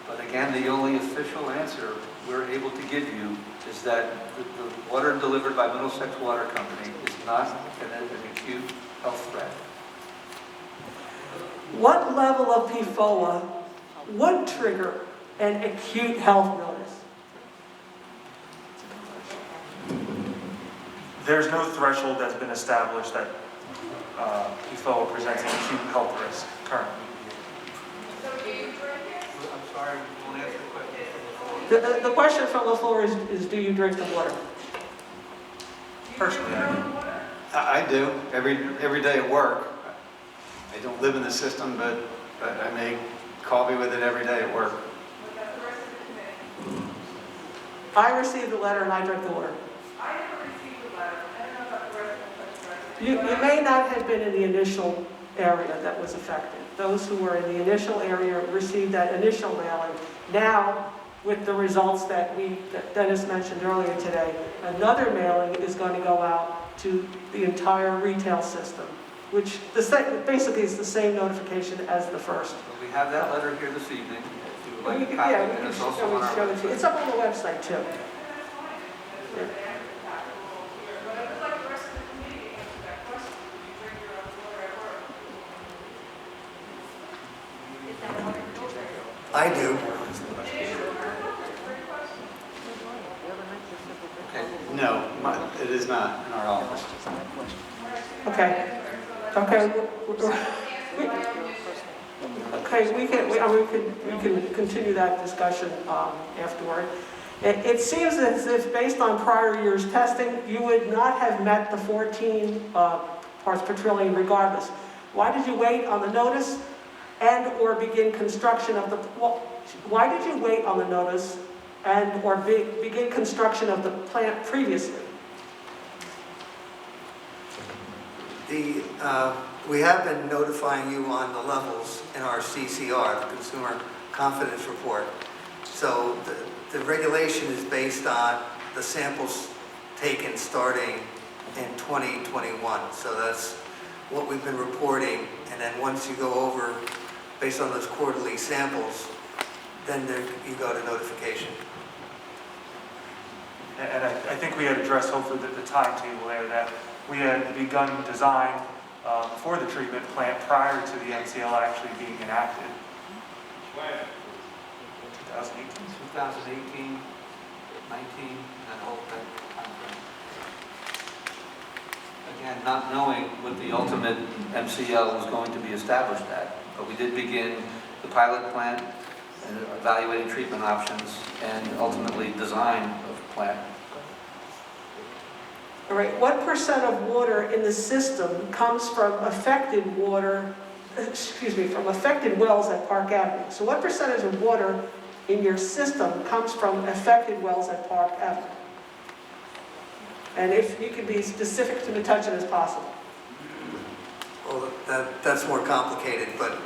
But again, the only official answer we're able to give you is that the water delivered by Middlesex Water Company is not an acute health threat. What level of PFOA would trigger an acute health notice? There's no threshold that's been established that PFOA presents an acute health risk currently. I'm sorry, we won't answer the question. The question from the floor is do you drink the water? Personally, I do. I do, every day at work. I don't live in the system, but I make coffee with it every day at work. I received the letter and I drank the water. I never received the letter. I don't know about the rest of the You may not have been in the initial area that was affected. Those who were in the initial area received that initial mailing. Now, with the results that Dennis mentioned earlier today, another mailing is going to go out to the entire retail system, which basically is the same notification as the first. But we have that letter here this evening. If you would like a copy, Yeah, we and can it's also on our show it to you. It's up on the website too. But I would like the rest of the committee to answer that question. Do you drink your own water at work? I do. Okay. No, it is not in our office. Okay. Okay. Okay, we can continue that discussion afterward. It seems as if, based on prior year's testing, you would not have met the 14 parts per trillion regardless. Why did you wait on the notice and/or begin construction of the? Why did you wait on the notice and/or begin construction of the plant previously? We have been notifying you on the levels in our CCR, the Consumer Confidence Report. So the regulation is based on the samples taken starting in 2021. So that's what we've been reporting. And then once you go over, based on those quarterly samples, then you go to notification. And I think we had addressed hopefully the timetable there, that we had begun design for the treatment plant prior to the MCL actually being enacted. 2018. 2018, 19, that whole timeframe. Again, not knowing what the ultimate MCL was going to be established at, but we did begin the pilot plant and evaluating treatment options and ultimately design of the plant. All right, what percent of water in the system comes from affected water, from affected wells at Park Avenue? So what percentage of water in your system comes from affected wells at Park Avenue? And if you could be specific to Metuchen as possible. Well, that's more complicated, but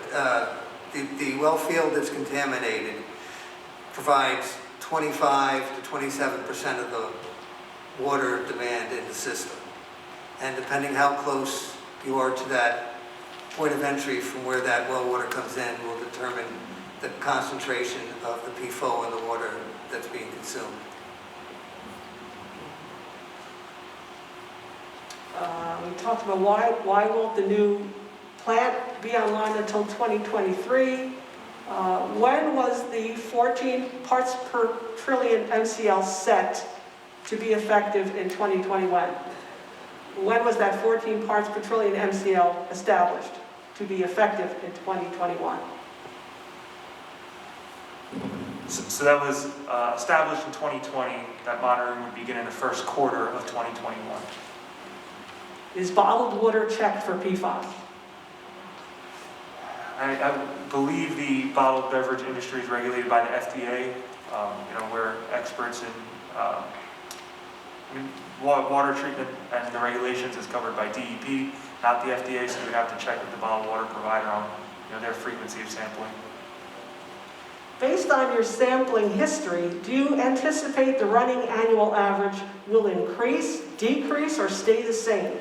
the well field that's contaminated provides 25 to 27% of the water demand in the system. And depending how close you are to that point of entry from where that well water comes in will determine the concentration of the PFOA in the water that's being consumed. We talked about why won't the new plant be online until 2023? When was the 14 parts per trillion MCL set to be effective in 2021? When was that 14 parts per trillion MCL established to be effective in 2021? So that was established in 2020. That monitoring would begin in the first quarter of 2021. Is bottled water checked for PFOS? I believe the bottled beverage industry is regulated by the FDA. We're experts in water treatment, and the regulations is covered by DEP, not the FDA, so we have to check with the bottled water provider on their frequency of sampling. Based on your sampling history, do you anticipate the running annual average will increase, decrease, or stay the same?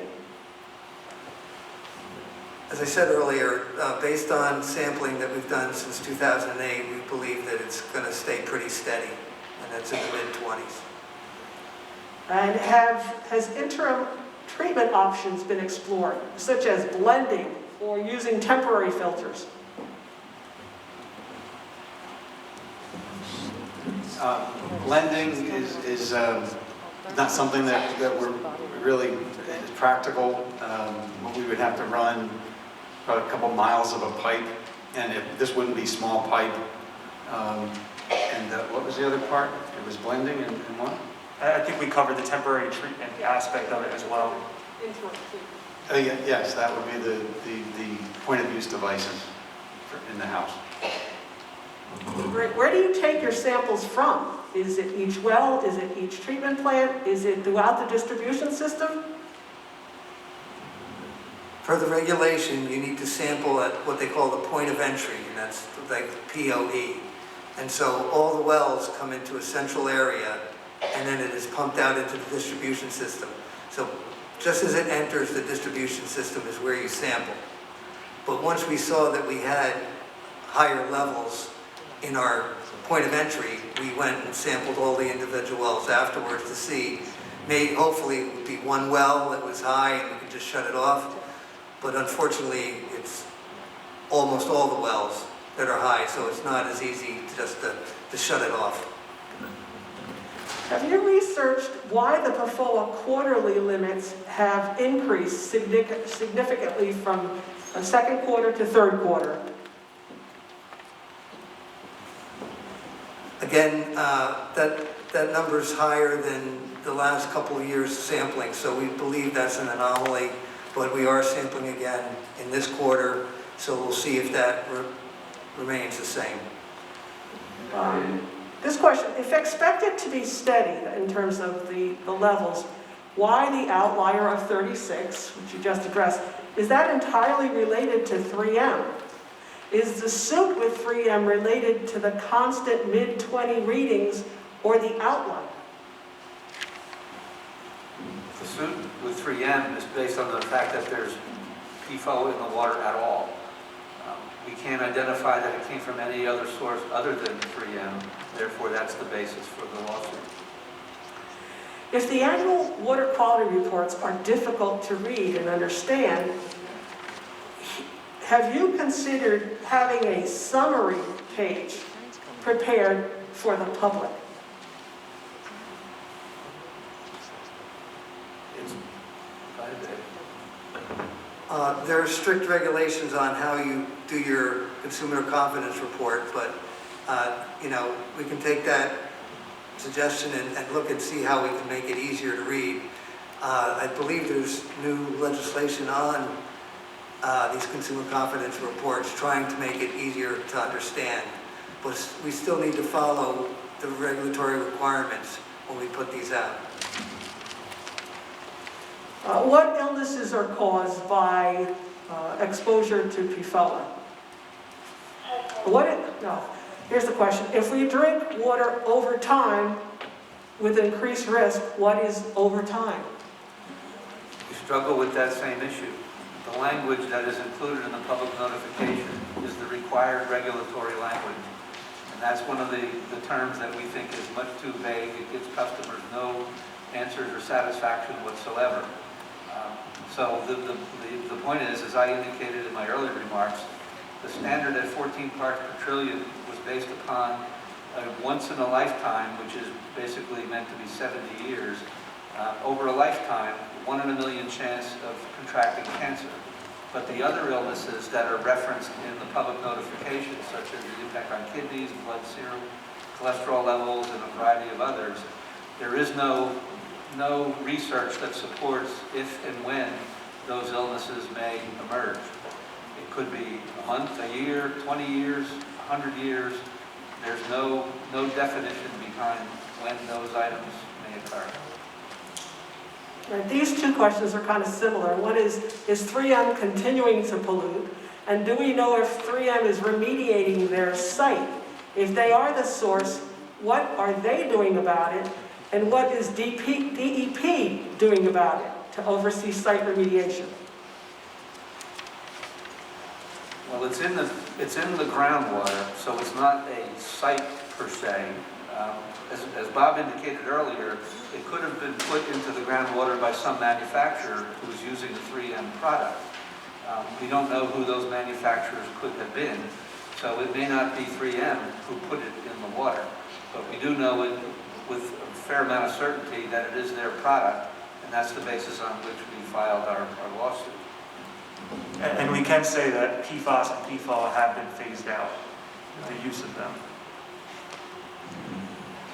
As I said earlier, based on sampling that we've done since 2008, we believe that it's going to stay pretty steady, and that's in the mid-20s. And has interim treatment options been explored, such as blending or using temporary filters? Blending is not something that we're really is practical. We would have to run probably a couple miles of a pipe, and this wouldn't be small pipe. What was the other part? It was blending and what? I think we covered the temporary treatment aspect of it as well. Yes, that would be the point of use devices in the house. Where do you take your samples from? Is it each well? Is it each treatment plant? Is it throughout the distribution system? Per the regulation, you need to sample at what they call the point of entry, and that's like POE. And so all the wells come into a central area, and then it is pumped out into the distribution system. So just as it enters the distribution system is where you sample. But once we saw that we had higher levels in our point of entry, we went and sampled all the individual wells afterwards to see, hopefully it would be one well that was high and we could just shut it off. But unfortunately, it's almost all the wells that are high, so it's not as easy to shut it off. Have you researched why the Pifoa quarterly limits have increased significantly from second quarter to third quarter? Again, that number is higher than the last couple of years sampling, so we believe that's an anomaly, but we are sampling again in this quarter, so we'll see if that remains the same. This question, if expected to be steady in terms of the levels, why the outlier of 36, which you just addressed, is that entirely related to 3M? Is the suit with 3M related to the constant mid-20 readings or the outlier? The suit with 3M is based on the fact that there's PFOA in the water at all. We can't identify that it came from any other source other than 3M. Therefore, that's the basis for the lawsuit. If the annual water quality reports are difficult to read and understand, have you considered having a summary page prepared for the public? There are strict regulations on how you do your consumer confidence report, but we can take that suggestion and look and see how we can make it easier to read. I believe there's new legislation on these consumer confidence reports trying to make it easier to understand, but we still need to follow the regulatory requirements when we put these out. What illnesses are caused by exposure to PFOA? Here's the question. If we drink water over time with increased risk, what is over time? We struggle with that same issue. The language that is included in the public notification is the required regulatory language. And that's one of the terms that we think is much too vague. It gives customers no answers or satisfaction whatsoever. So the point is, as I indicated in my earlier remarks, the standard at 14 parts per trillion was based upon a once in a lifetime, which is basically meant to be 70 years, over a lifetime, 1 in a million chance of contracting cancer. But the other illnesses that are referenced in the public notification, such as the impact on kidneys, blood serum, cholesterol levels, and a variety of others, there is no research that supports if and when those illnesses may emerge. It could be a month, a year, 20 years, 100 years. There's no definition behind when those items may occur. Right, these two questions are kind of similar. One is 3M continuing to pollute? And do we know if 3M is remediating their site? If they are the source, what are they doing about it? And what is DEP doing about it to oversee site remediation? Well, it's in the groundwater, so it's not a site per se. As Bob indicated earlier, it could have been put into the groundwater by some manufacturer who's using the 3M product. We don't know who those manufacturers could have been, so it may not be 3M who put it in the water. But we do know it with a fair amount of certainty that it is their product, and that's the basis on which we filed our lawsuit. And we can say that PFAS and PFOA have been phased out, the use of them.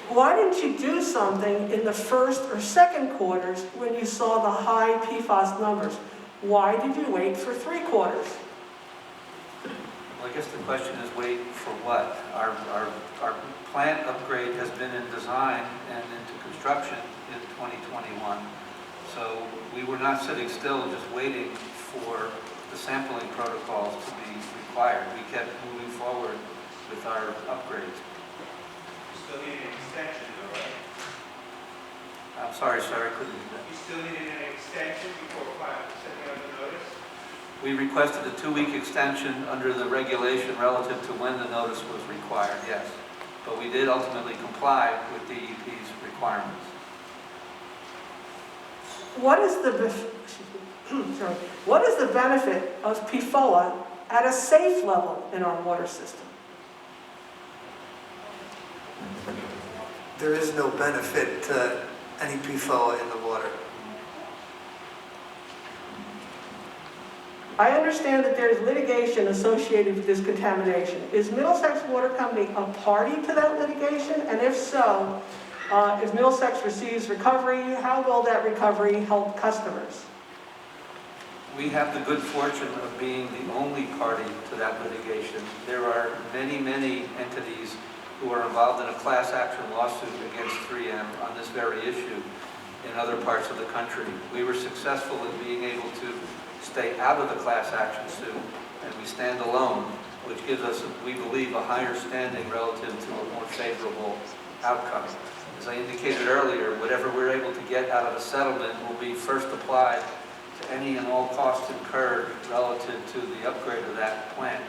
Why didn't you do something in the first or second quarters when you saw the high PFAS numbers? Why did you wait for 3 quarters? Well, I guess the question is wait for what? Our plant upgrade has been in design and into construction in 2021. So we were not sitting still just waiting for the sampling protocols to be required. We kept moving forward with our upgrades. You still need an extension though, right? I'm sorry, sir, I couldn't do that. You still needed an extension before sending out the notice? We requested a 2-week extension under the regulation relative to when the notice was required, yes. But we did ultimately comply with DEP's requirements. What is the benefit of PFOA at a safe level in our water system? there is no benefit to any PFOA in the water. I understand that there is litigation associated with this contamination. Is Middlesex Water Company a party to that litigation? And if so, if Middlesex receives recovery, how will that recovery help customers? We have the good fortune of being the only party to that litigation. There are many, many entities who are involved in a class action lawsuit against 3M on this very issue in other parts of the country. We were successful in being able to stay out of the class action suit, and we stand alone, which gives us, we believe, a higher standing relative to a more favorable outcome. As I indicated earlier, whatever we're able to get out of a settlement will be first applied to any and all costs incurred relative to the upgrade of that plant.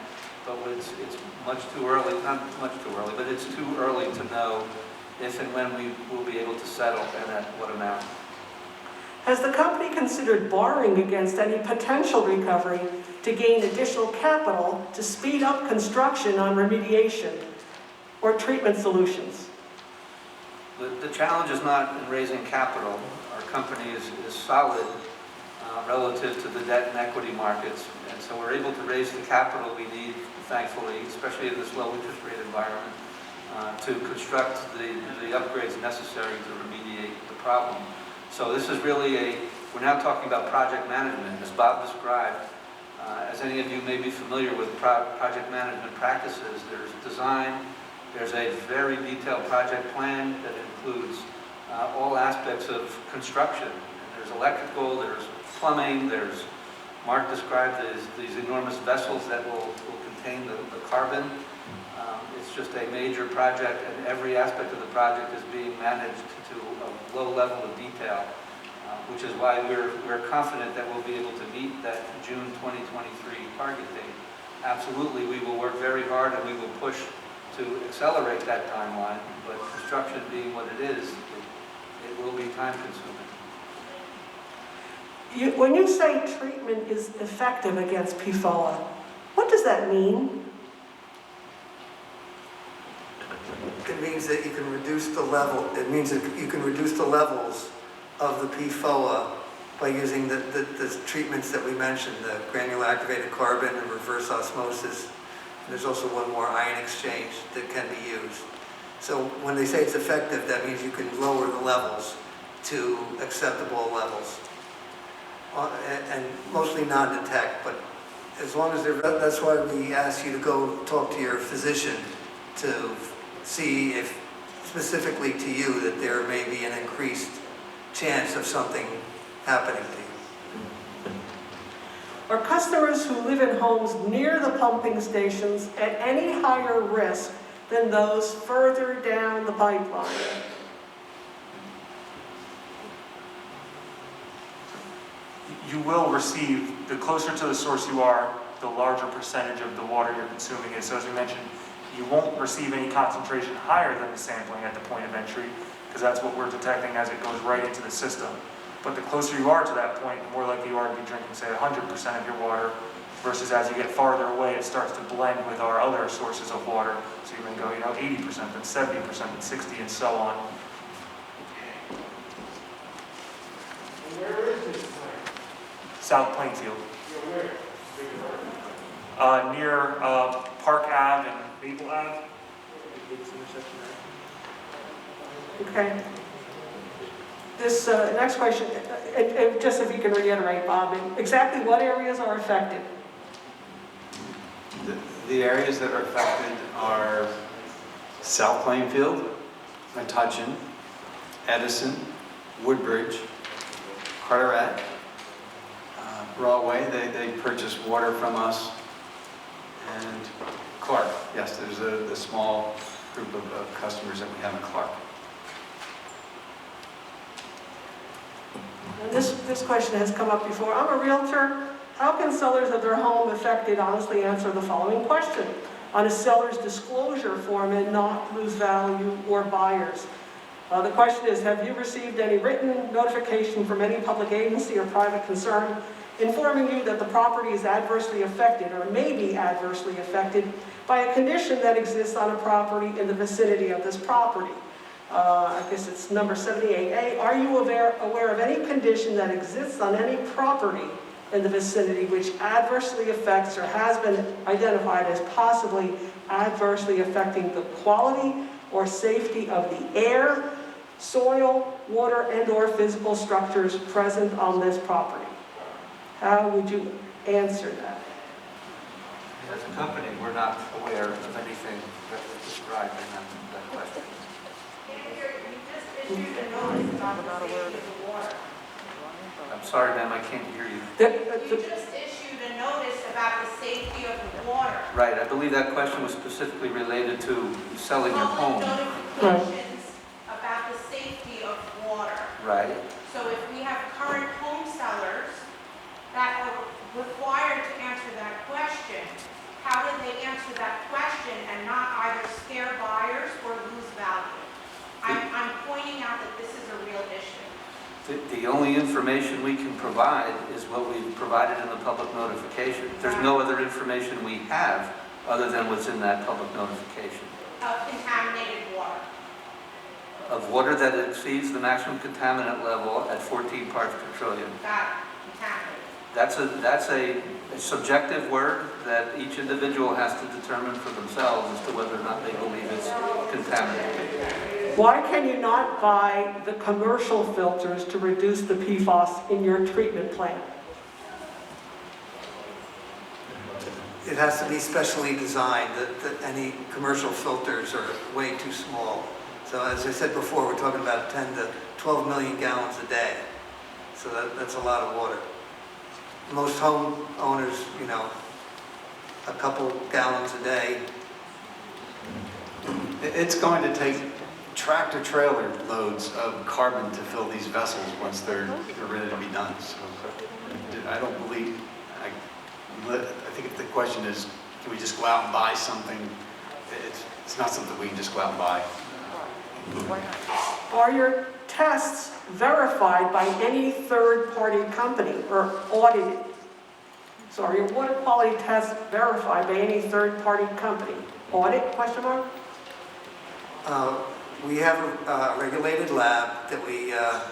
But it's much too early, not much too early, but it's too early to know if and when we will be able to settle and at what amount. Has the company considered borrowing against any potential recovery to gain additional capital to speed up construction on remediation or treatment solutions? The challenge is not in raising capital. Our company is solid relative to the debt and equity markets, and so we're able to raise the capital we need, thankfully, especially in this low interest rate environment, to construct the upgrades necessary to remediate the problem. So this is really we're now talking about project management, as Bob described. As any of you may be familiar with project management practices, there's design, there's a very detailed project plan that includes all aspects of construction. And there's electrical, there's plumbing, there's, Mark described these enormous vessels that will contain the carbon. It's just a major project, and every aspect of the project is being managed to a low level of detail, which is why we're confident that we'll be able to meet that June 2023 target date. Absolutely, we will work very hard and we will push to accelerate that timeline, but construction being what it is, it will be time consuming. When you say treatment is effective against PFOA, what does that mean? It means that you can reduce the level, it means that you can reduce the levels of the PFOA by using the treatments that we mentioned, the granular activated carbon and reverse osmosis. And there's also one more, ion exchange, that can be used. So when they say it's effective, that means you can lower the levels to acceptable levels. And mostly non-detect, but as long as that's why we ask you to go talk to your physician to see if, specifically to you, that there may be an increased chance of something happening to you. Are customers who live in homes near the pumping stations at any higher risk than those further down the pipeline? You will receive, the closer to the source you are, the larger percentage of the water you're consuming is. So as we mentioned, you won't receive any concentration higher than the sampling at the point of entry, because that's what we're detecting as it goes right into the system. But the closer you are to that point, the more likely you are to be drinking, say, 100% of your water, versus as you get farther away, it starts to blend with our other sources of water. So you can go, 80%, then 70%, then 60%, and so on. And where is this plant? South Plainfield. Where? Near Park Ave and Maple Ave. Okay. This next question, just if you can reiterate, Bob, exactly what areas are affected? The areas that are affected are South Plainfield, Metuchen, Edison, Woodbridge, Carteret, Broadway. They purchase water from us, and Clark. Yes, there's a small group of customers that we have in Clark. And this question has come up before. I'm a realtor. How can sellers of their home affected honestly answer the following question on a seller's disclosure form and not lose value or buyers? The question is, have you received any written notification from any public agency or private concern informing you that the property is adversely affected or may be adversely affected by a condition that exists on a property in the vicinity of this property? I guess it's number 78A. Are you aware of any condition that exists on any property in the vicinity which adversely affects or has been identified as possibly adversely affecting the quality or safety of the air, soil, water, and/or physical structures present on this property? How would you answer that? As a company, we're not aware of anything that was described in that question. You just issued a notice about the safety of the water. I'm sorry, ma'am, I can't hear you. You just issued a notice about the safety of the water. Right, I believe that question was specifically related to selling your home. Public notifications about the safety of water. Right, So if we have current home sellers that are required to answer that question, how do they answer that question and not either scare buyers or lose value? I'm pointing out that this is a real issue. the only information we can provide is what we've provided in the public notification. There's no other information we have other than what's in that public notification. Of contaminated water. Of water that exceeds the maximum contaminant level at 14 parts per trillion. Got it, contaminated. That's a subjective word that each individual has to determine for themselves as to whether or not they believe it's contaminated. Why can you not buy the commercial filters to reduce the PFOS in your treatment plant? It has to be specially designed, that any commercial filters are way too small. So as I said before, we're talking about 10 to 12 million gallons a day. So that's a lot of water. Most homeowners, a couple gallons a day. It's going to take tractor trailer loads of carbon to fill these vessels once they're ready to be done. So I don't believe, I think the question is, can we just go out and buy something? It's not something we can just go out and buy. Are your tests verified by any third-party company or audited? So are your water quality tests verified by any third-party company? Audit, question mark? We have a regulated lab that we have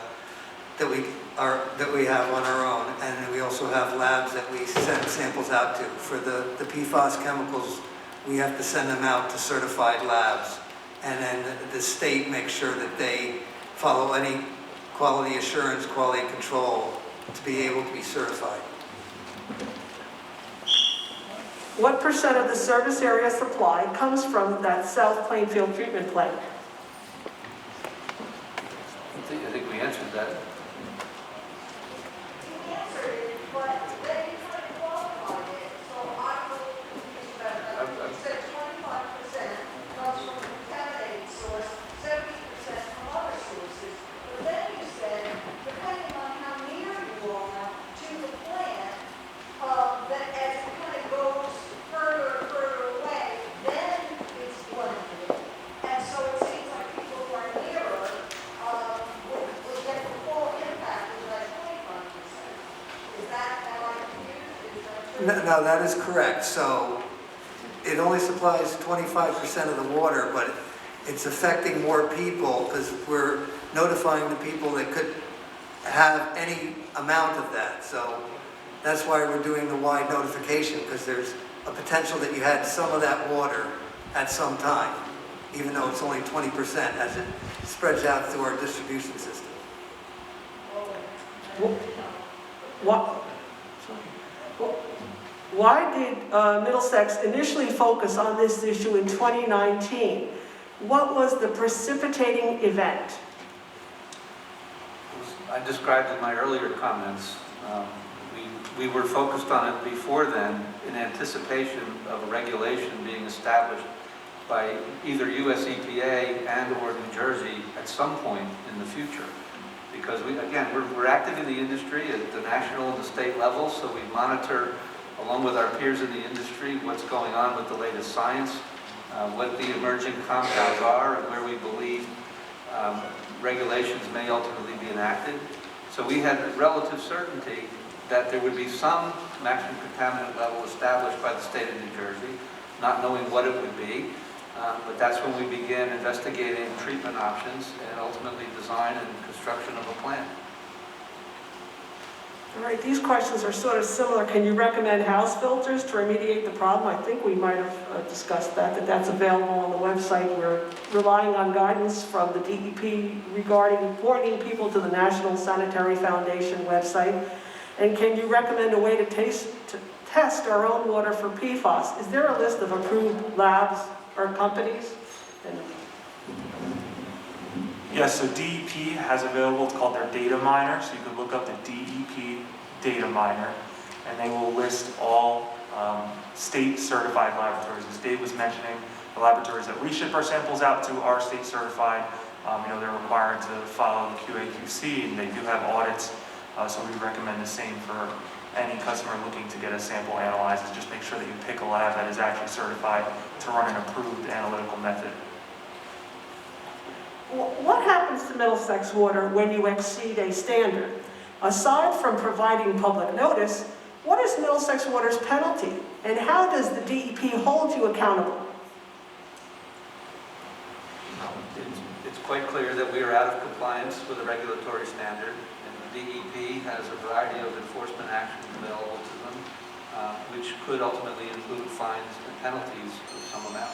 on our own, and we also have labs that we send samples out to. For the PFAS chemicals, we have to send them out to certified labs, and then the state makes sure that they follow any quality assurance, quality control to be able to be certified. What % of the service area supply comes from that South Plainfield treatment plant? I think we answered that. You answered it, but then you kind of qualified it, so I'm a little confused about that. You said 25% comes from a contaminated source, 70% from other sources. But then you said, depending on how near you are to the plant, that as it kind of goes further and further away, then it's blended. And so it seems like people who are nearer will get the full impact of that 25%. Is that, am I confused? Is that true? No, that is correct. So it only supplies 25% of the water, but it's affecting more people because we're notifying the people that could have any amount of that. So that's why we're doing the wide notification, because there's a potential that you had some of that water at some time, even though it's only 20% as it spreads out through our distribution system. Why did Middlesex initially focus on this issue in 2019? What was the precipitating event? I described in my earlier comments, we were focused on it before then in anticipation of a regulation being established by either US EPA and or New Jersey at some point in the future. Because we're active in the industry at the national and the state level, so we monitor, along with our peers in the industry, what's going on with the latest science, what the emerging compounds are, and where we believe regulations may ultimately be enacted. So we had relative certainty that there would be some maximum contaminant level established by the state of New Jersey, not knowing what it would be. But that's when we began investigating treatment options and ultimately design and construction of a plan. All right, these questions are sort of similar. Can you recommend house filters to remediate the problem? I think we might have discussed that that's available on the website. We're relying on guidance from the DEP regarding pointing people to the National Sanitary Foundation website. And can you recommend a way to test our own water for PFOS? Is there a list of approved labs or companies? Yes, so DEP has available, it's called their data miner, so you can look up the DEP data miner, and they will list all state certified laboratories. As Dave was mentioning, the laboratories that we ship our samples out to are state certified. They're required to follow the QA/QC, and they do have audits, so we recommend the same for any customer looking to get a sample analyzed, is just make sure that you pick a lab that is actually certified to run an approved analytical method. What happens to Middlesex water when you exceed a standard? Aside from providing public notice, what is Middlesex water's penalty? And how does the DEP hold you accountable? It's quite clear that we are out of compliance with a regulatory standard, and the DEP has a variety of enforcement actions available to them, which could ultimately include fines and penalties of some amount.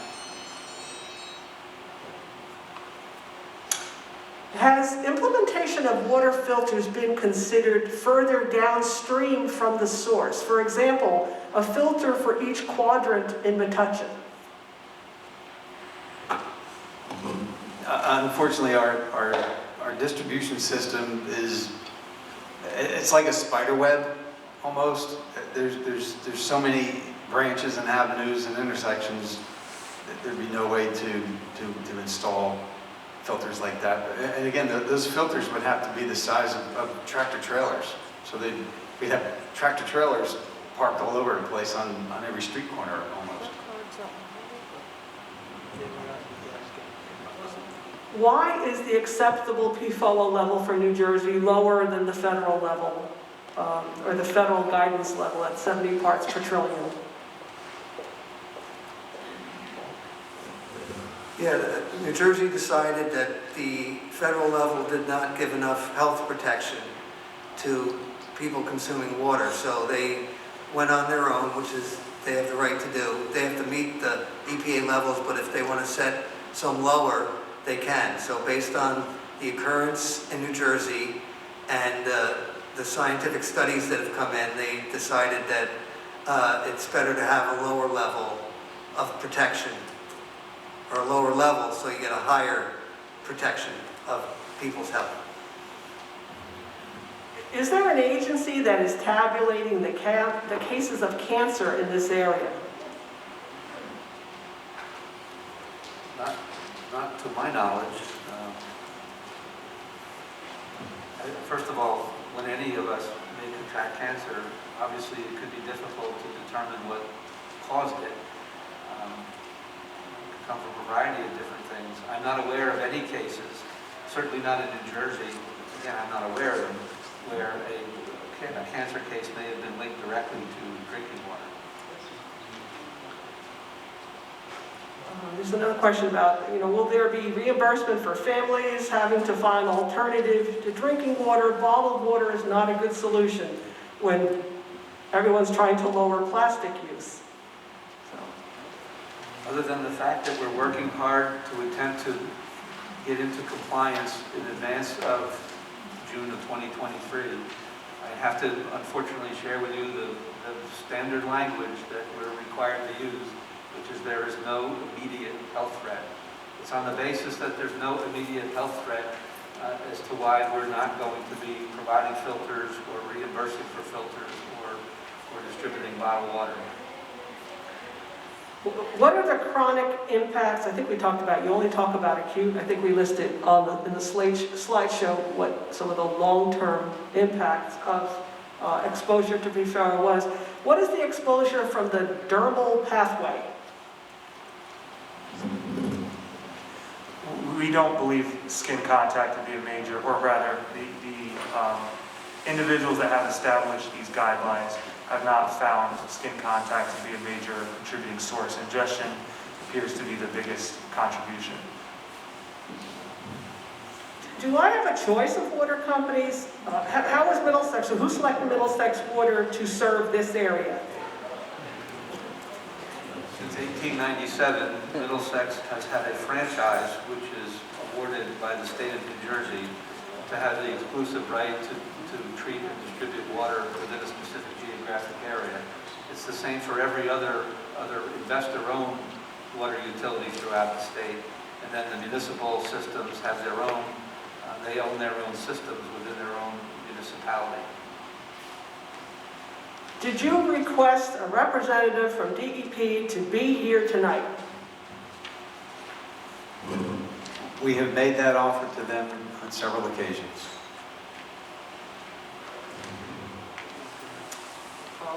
Has implementation of water filters been considered further downstream from the source? For example, a filter for each quadrant in Metuchen. Unfortunately, our distribution system it's like a spider web almost. There's so many branches and avenues and intersections that there'd be no way to install filters like that. And again, those filters would have to be the size of tractor trailers. So we'd have tractor trailers parked all over the place on every street corner almost. Why is the acceptable PFOA level for New Jersey lower than the federal level, or the federal guidance level at 70 parts per trillion? Yeah, New Jersey decided that the federal level did not give enough health protection to people consuming water, so they went on their own, which is they have the right to do. They have to meet the EPA levels, but if they want to set some lower, they can. So based on the occurrence in New Jersey and the scientific studies that have come in, they decided that it's better to have a lower level of protection, or a lower level, so you get a higher protection of people's health. Is there an agency that is tabulating the cases of cancer in this area? Not to my knowledge. First of all, when any of us may contract cancer, obviously it could be difficult to determine what caused it. Come from a variety of different things. I'm not aware of any cases, certainly not in New Jersey, again, I'm not aware of them, where a cancer case may have been linked directly to drinking water. There's another question about, will there be reimbursement for families having to find alternative to drinking water? Bottled water is not a good solution when everyone's trying to lower plastic use. Other than the fact that we're working hard to attempt to get into compliance in advance of June of 2023, I have to unfortunately share with you the standard language that we're required to use, which is there is no immediate health threat. It's on the basis that there's no immediate health threat as to why we're not going to be providing filters or reimbursing for filters or distributing bottled water. What are the chronic impacts? I think we talked about, you only talk about acute. I think we listed in the slideshow what some of the long-term impacts of exposure to PFOA was. What is the exposure from the dermal pathway? We don't believe skin contact to be a major, or rather, the individuals that have established these guidelines have not found skin contact to be a major contributing source. Ingestion appears to be the biggest contribution. Do I have a choice of water companies? How is Middlesex, so who selected Middlesex Water to serve this area? Since 1897, Middlesex has had a franchise which is awarded by the state of New Jersey to have the exclusive right to treat and distribute water within a specific geographic area. It's the same for every other investor-owned water utility throughout the state. And then the municipal systems have their own, they own their own systems within their own municipality. Did you request a representative from DEP to be here tonight? We have made that offer to them on several occasions.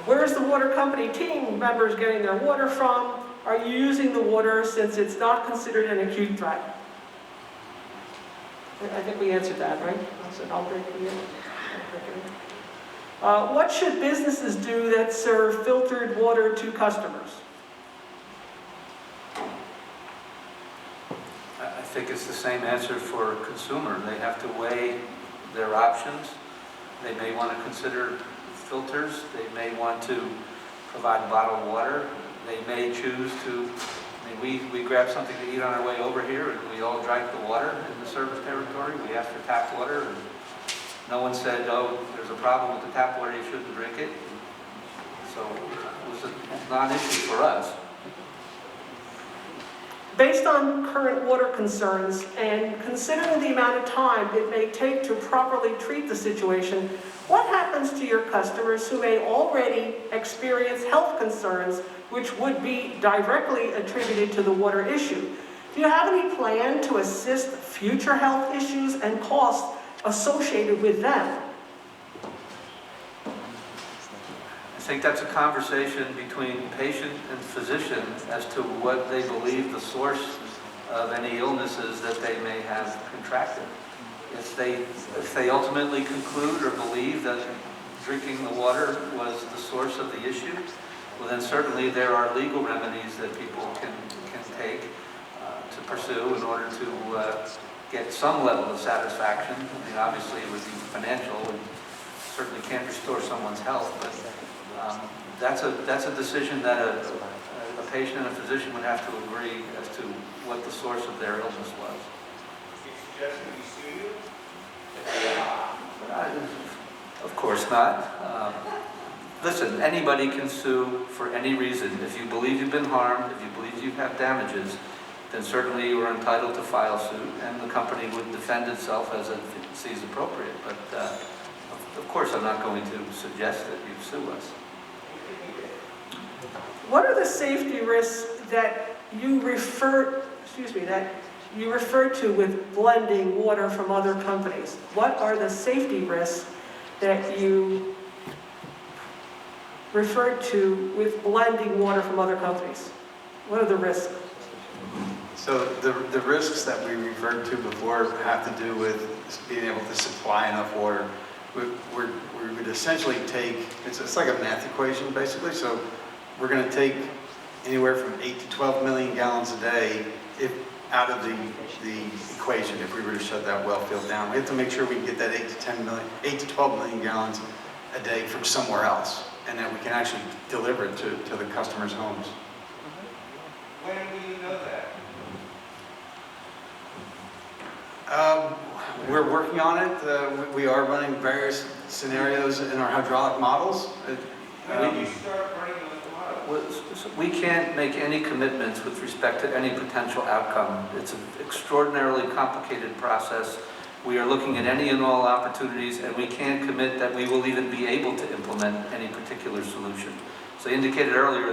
Where is the water company team members getting their water from? Are you using the water since it's not considered an acute threat? I think we answered that, right? I said, I'll drink it. What should businesses do that serve filtered water to customers? I think it's the same answer for a consumer. They have to weigh their options. They may want to consider filters. They may want to provide bottled water. They may choose to, we grabbed something to eat on our way over here and we all drank the water in the service territory. We asked for tap water and no one said, oh, there's a problem with the tap water, you shouldn't drink it. So it was a non-issue for us. Based on current water concerns and considering the amount of time it may take to properly treat the situation, what happens to your customers who may already experience health concerns which would be directly attributed to the water issue? Do you have any plan to assist future health issues and costs associated with them? I think that's a conversation between patient and physician as to what they believe the source of any illnesses that they may have contracted. If they ultimately conclude or believe that drinking the water was the source of the issue, well then certainly there are legal remedies that people can take to pursue in order to get some level of satisfaction. I mean, obviously it would be financial and certainly can't restore someone's health, but that's a decision that a patient and a physician would have to agree as to what the source of their illness was. Of course not. Listen, anybody can sue for any reason. If you believe you've been harmed, if you believe you have damages, then certainly you are entitled to file suit, and the company would defend itself as it sees appropriate. But of course, I'm not going to suggest that you sue us. What are the safety risks that you refer to with blending water from other companies? What are the safety risks that you refer to with blending water from other companies? What are the risks? So the risks that we referred to before have to do with being able to supply enough water. We would essentially take, it's like a math equation basically, so we're going to take anywhere from 8 to 12 million gallons a day out of the equation if we were to shut that well field down. We have to make sure we can get that 8 to 12 million gallons a day from somewhere else, and that we can actually deliver it to the customers' homes. When will you know that? We're working on it. We are running various scenarios in our hydraulic models. When did you start running those models? We can't make any commitments with respect to any potential outcome. It's an extraordinarily complicated process. We are looking at any and all opportunities, and we can't commit that we will even be able to implement any particular solution. So I indicated earlier,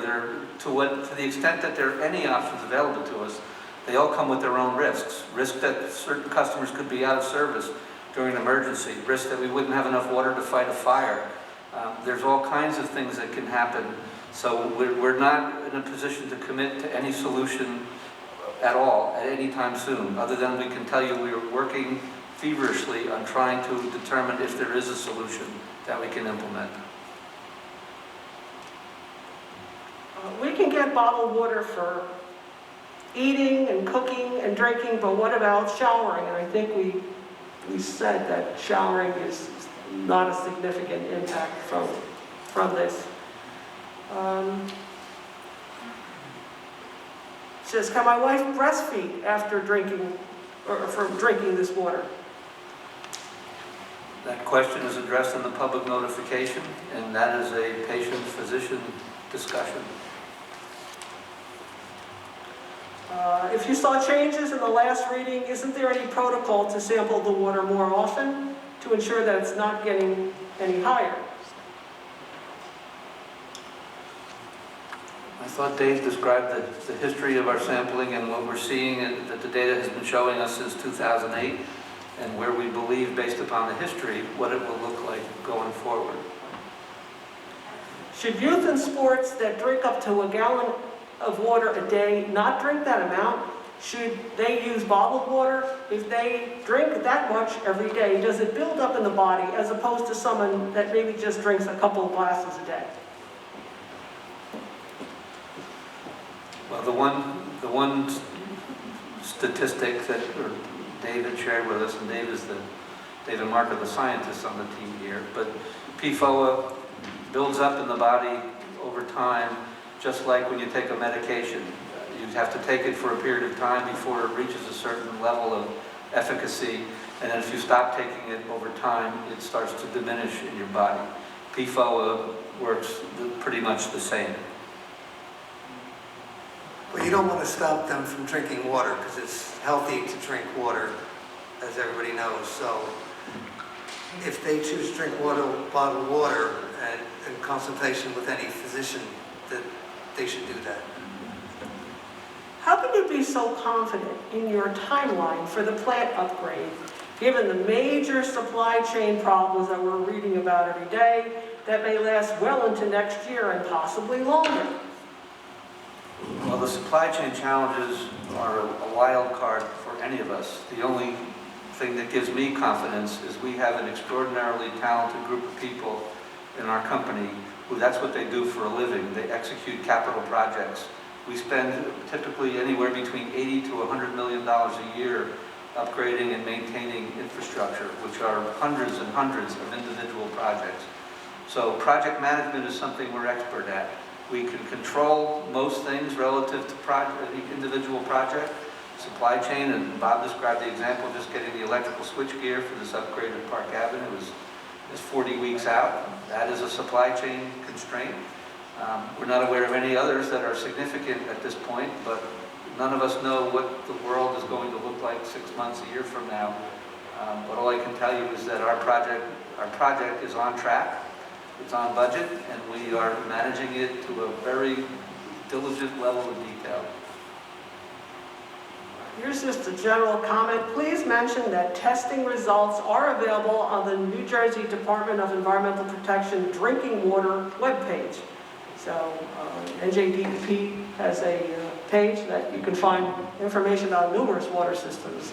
to the extent that there are any options available to us, they all come with their own risks. Risk that certain customers could be out of service during an emergency. Risk that we wouldn't have enough water to fight a fire. There's all kinds of things that can happen. So we're not in a position to commit to any solution at all at any time soon, other than we can tell you we are working feverishly on trying to determine if there is a solution that we can implement. We can get bottled water for eating and cooking and drinking, but what about showering? And I think we said that showering is not a significant impact from this. Says, can my wife breastfeed after drinking, or from drinking this water? That question is addressed in the public notification, and that is a patient-physician discussion. If you saw changes in the last reading, isn't there any protocol to sample the water more often to ensure that it's not getting any higher? I thought Dave described the history of our sampling and what we're seeing, and that the data has been showing us since 2008, and where we believe, based upon the history, what it will look like going forward. Should youth in sports that drink up to a gallon of water a day not drink that amount? Should they use bottled water? If they drink that much every day, does it build up in the body as opposed to someone that maybe just drinks a couple of glasses a day? Well, the one statistic that David shared with us, and Dave and Mark are the scientists on the team here, but PFOA builds up in the body over time, just like when you take a medication. You have to take it for a period of time before it reaches a certain level of efficacy, and then if you stop taking it over time, it starts to diminish in your body. PFOA works pretty much the same. Well, you don't want to stop them from drinking water because it's healthy to drink water, as everybody knows. So if they choose to drink bottled water and in consultation with any physician, that they should do that. How can you be so confident in your timeline for the plant upgrade, given the major supply chain problems that we're reading about every day that may last well into next year and possibly longer? Well, the supply chain challenges are a wild card for any of us. The only thing that gives me confidence is we have an extraordinarily talented group of people in our company who that's what they do for a living. They execute capital projects. We spend typically anywhere between $80 to $100 million a year upgrading and maintaining infrastructure, which are hundreds and hundreds of individual projects. So project management is something we're expert at. We can control most things relative to individual project. Supply chain, and Bob described the example, just getting the electrical switchgear for this upgrade at Park Avenue is 40 weeks out. That is a supply chain constraint. We're not aware of any others that are significant at this point, but none of us know what the world is going to look like 6 months, a year from now. But all I can tell you is that our project is on track. It's on budget, and we are managing it to a very diligent level of detail. Here's just a general comment. Please mention that testing results are available on the New Jersey Department of Environmental Protection drinking water webpage. So NJDEP has a page that you can find information about numerous water systems.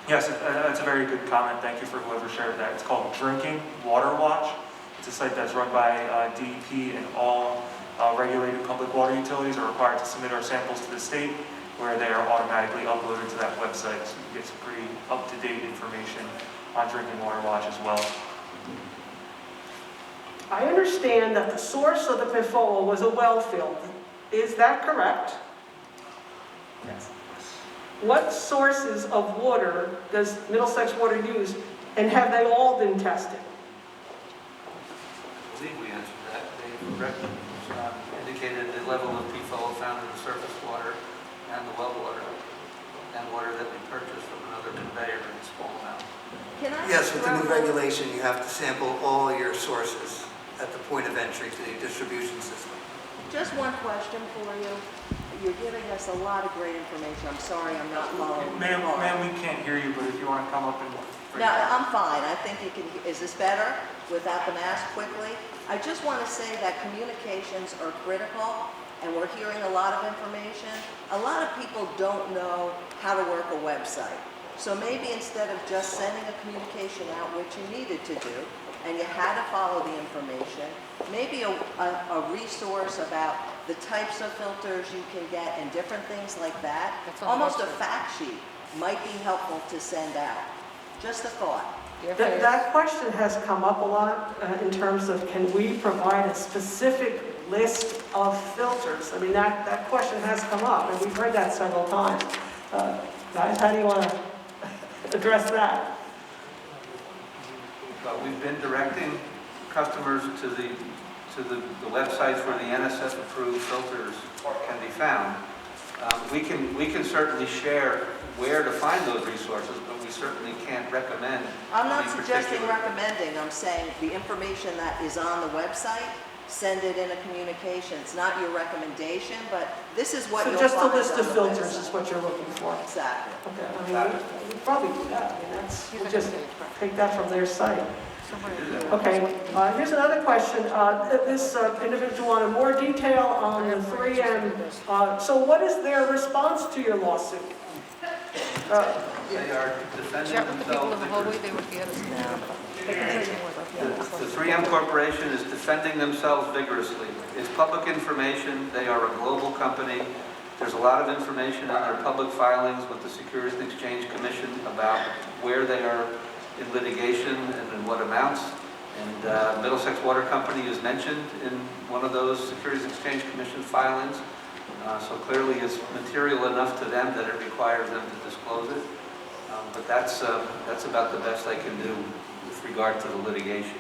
Yes, that's a very good comment. Thank you for whoever shared that. It's called Drinking Water Watch. It's a site that's run by DEP, and all regulated public water utilities are required to submit our samples to the state, where they are automatically uploaded to that website. So you get some pretty up-to-date information on Drinking Water Watch as well. I understand that the source of the Pifoa was a well field. Is that correct? Yes. What sources of water does Middlesex Water use, and have they all been tested? I believe we answered that. They indicated the level of PFOA found in the surface water and the well water, and water that we purchased from another conveyor in small amounts. Yes, with the new regulation, you have to sample all your sources at the point of entry to the distribution system. Just one question for you. You're giving us a lot of great information. I'm sorry I'm not following. Ma'am, we can't hear you, but if you want to come up and... No, I'm fine. I think you can. Is this better without the mask quickly? I just want to say that communications are critical, and we're hearing a lot of information. A lot of people don't know how to work a website. So maybe instead of just sending a communication out, which you needed to do, and you had to follow the information, maybe a resource about the types of filters you can get and different things like that. That's on the Almost a website. fact sheet might be helpful to send out. Just a thought. That question has come up a lot in terms of can we provide a specific list of filters? I mean, that question has come up, and we've heard that several times. Guys, how do you want to address that? We've been directing customers to the websites where the NSF-approved filters can be found. We can certainly share where to find those resources, but we certainly can't recommend. I'm not any suggesting particular- recommending, I'm saying the information that is on the website, send it in a communication. It's not your recommendation, but this is what So you'll just a find list on of the filters website. is what you're looking for? Exactly. Okay, I mean, we probably do that. I mean, we'll just take that from their site. Okay, here's another question. This individual wanted more detail on the 3M. So what is their response to your lawsuit? They are defending Chat with the people in the hallway, themselves. they would be at us now. The 3M Corporation is defending themselves vigorously. It's public information. They are a global company. There's a lot of information in their public filings with the Securities and Exchange Commission about where they are in litigation and in what amounts. And Middlesex Water Company is mentioned in one of those Securities and Exchange Commission filings. So clearly it's material enough to them that it requires them to disclose it. But that's about the best I can do with regard to the litigation.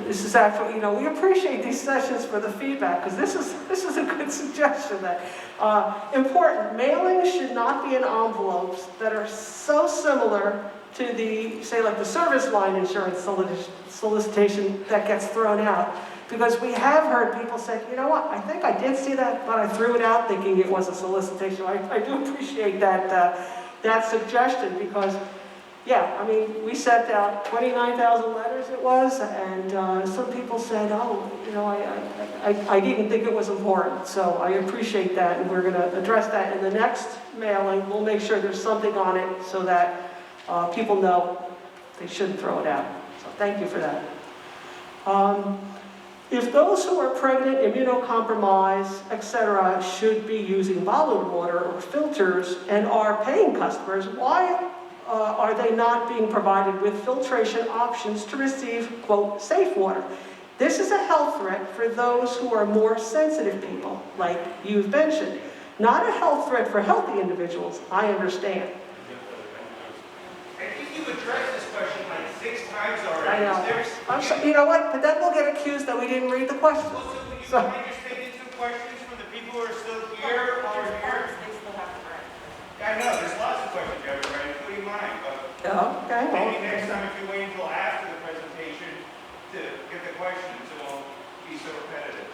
This is actually, we appreciate these sessions for the feedback, because this is a good suggestion that, important, mailings should not be in envelopes that are so similar to the, say like the service line insurance solicitation that gets thrown out. Because we have heard people say, you know what, I think I did see that, but I threw it out thinking it was a solicitation. I do appreciate that suggestion, because yeah, I mean, we sent out 29,000 letters it was, and some people said, oh, I didn't think it was important. So I appreciate that, and we're going to address that in the next mailing. We'll make sure there's something on it so that people know they shouldn't throw it out. So thank you for that. If those who are pregnant, immunocompromised, etc., should be using bottled water or filters and are paying customers, why are they not being provided with filtration options to receive, quote, safe water? This is a health threat for those who are more sensitive people, like you've mentioned. Not a health threat for healthy individuals, I understand. I think you addressed this question like 6 times already. I know. There's- I'm sorry, you know what? But then we'll get accused that we didn't read the question. Also, would you So- mind just taking some questions from the people who are still here or here? I know, there's lots of questions you haven't read, including mine, but Yeah, okay, maybe well, next time if you wait until after the presentation to get the questions, it won't be so repetitive.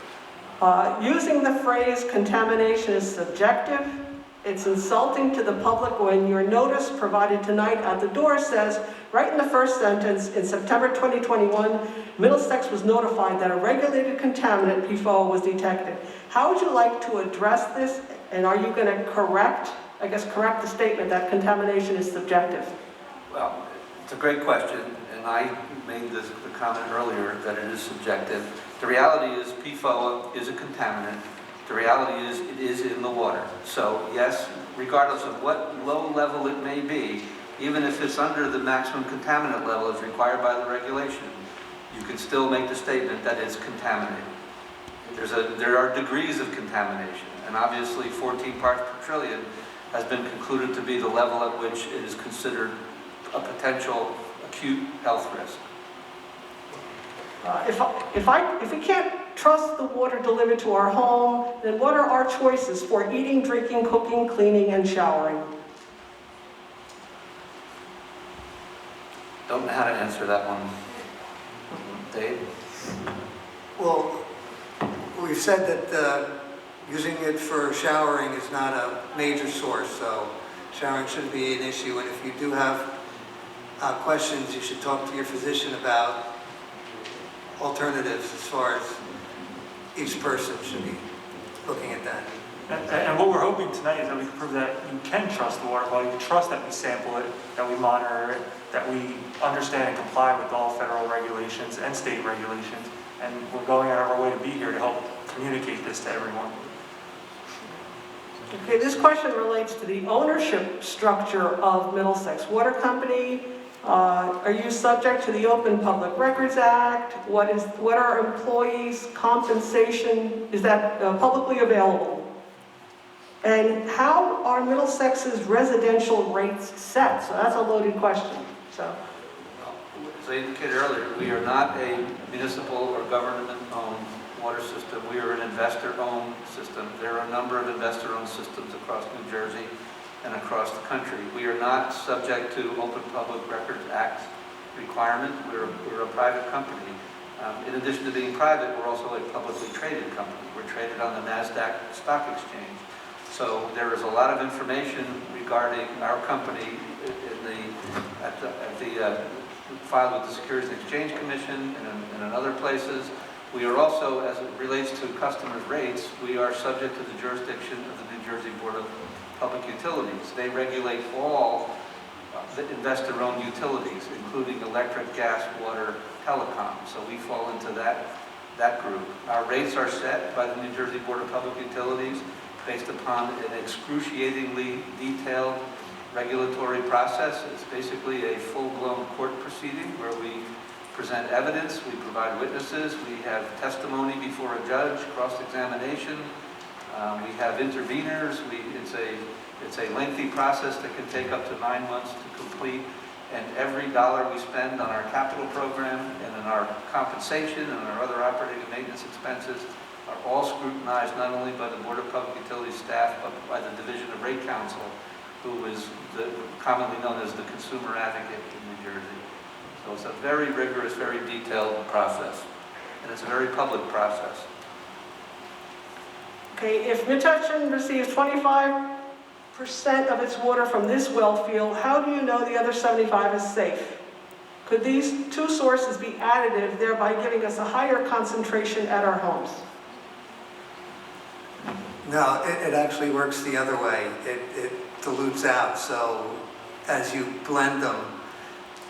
using the phrase contamination is subjective. It's insulting to the public when your notice provided tonight at the door says, right in the first sentence, in September 2021, Middlesex was notified that a regulated contaminant, PFOA, was detected. How would you like to address this? And are you going to correct the statement that contamination is subjective? Well, it's a great question, and I made the comment earlier that it is subjective. The reality is PFOA is a contaminant. The reality is it is in the water. So yes, regardless of what low level it may be, even if it's under the maximum contaminant level as required by the regulation, you can still make the statement that it's contaminated. There are degrees of contamination, and obviously 14 parts per trillion has been concluded to be the level at which it is considered a potential acute health risk. If we can't trust the water delivered to our home, then what are our choices for eating, drinking, cooking, cleaning, and showering? Don't know how to answer that one. Dave? Well, we've said that using it for showering is not a major source, so showering shouldn't be an issue. And if you do have questions, you should talk to your physician about alternatives as far as each person should be looking at that. And what we're hoping tonight is that we can prove that you can trust the water quality, you trust that we sample it, that we monitor it, that we understand and comply with all federal regulations and state regulations. And we're going out of our way to be here to help communicate this to everyone. Okay, this question relates to the ownership structure of Middlesex Water Company. Are you subject to the Open Public Records Act? What are employees' compensation? Is that publicly available? And how are Middlesex's residential rates set? So that's a loaded question. So, As I indicated earlier, we are not a municipal or government-owned water system. We are an investor-owned system. There are a number of investor-owned systems across New Jersey and across the country. We are not subject to Open Public Records Act requirement. We're a private company. In addition to being private, we're also a publicly traded company. We're traded on the NASDAQ stock exchange. So there is a lot of information regarding our company filed with the Securities and Exchange Commission and in other places. We are also, as it relates to customers' rates, we are subject to the jurisdiction of the New Jersey Board of Public Utilities. They regulate all the investor-owned utilities, including electric, gas, water, telecom. So we fall into that group. Our rates are set by the New Jersey Board of Public Utilities based upon an excruciatingly detailed regulatory process. It's basically a full-blown court proceeding where we present evidence, we provide witnesses, we have testimony before a judge, cross-examination, we have interveners. It's a lengthy process that can take up to 9 months to complete, and every dollar we spend on our capital program and in our compensation and our other operating and maintenance expenses are all scrutinized not only by the Board of Public Utilities staff, but by the Division of Rate Counsel, who is commonly known as the consumer advocate in New Jersey. So it's a very rigorous, very detailed process, and it's a very public process. okay, if Metuchen receives 25% of its water from this well field, how do you know the other 75 is safe? Could these two sources be additive, thereby giving us a higher concentration at our homes? No, it actually works the other way. It dilutes out, so as you blend them,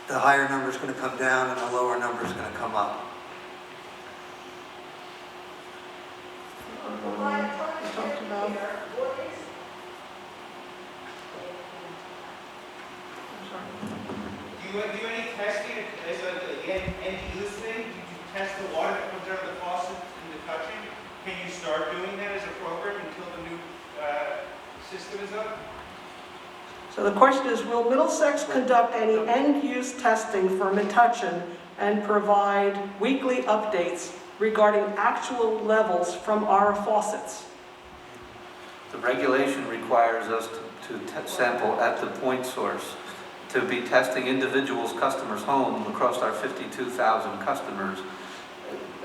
the higher number is going to come down and the lower number is going to come up. Well, by the time you talked get about- here, what is Do you any testing as an end-use thing? Did you test the water that comes out of the faucet in the Metuchen? Can you start doing that as a program until the new system is up? So the question is, will Middlesex conduct any end-use testing for Metuchen and provide weekly updates regarding actual levels from our faucets? The regulation requires us to sample at the point source, to be testing individuals' customers' home across our 52,000 customers.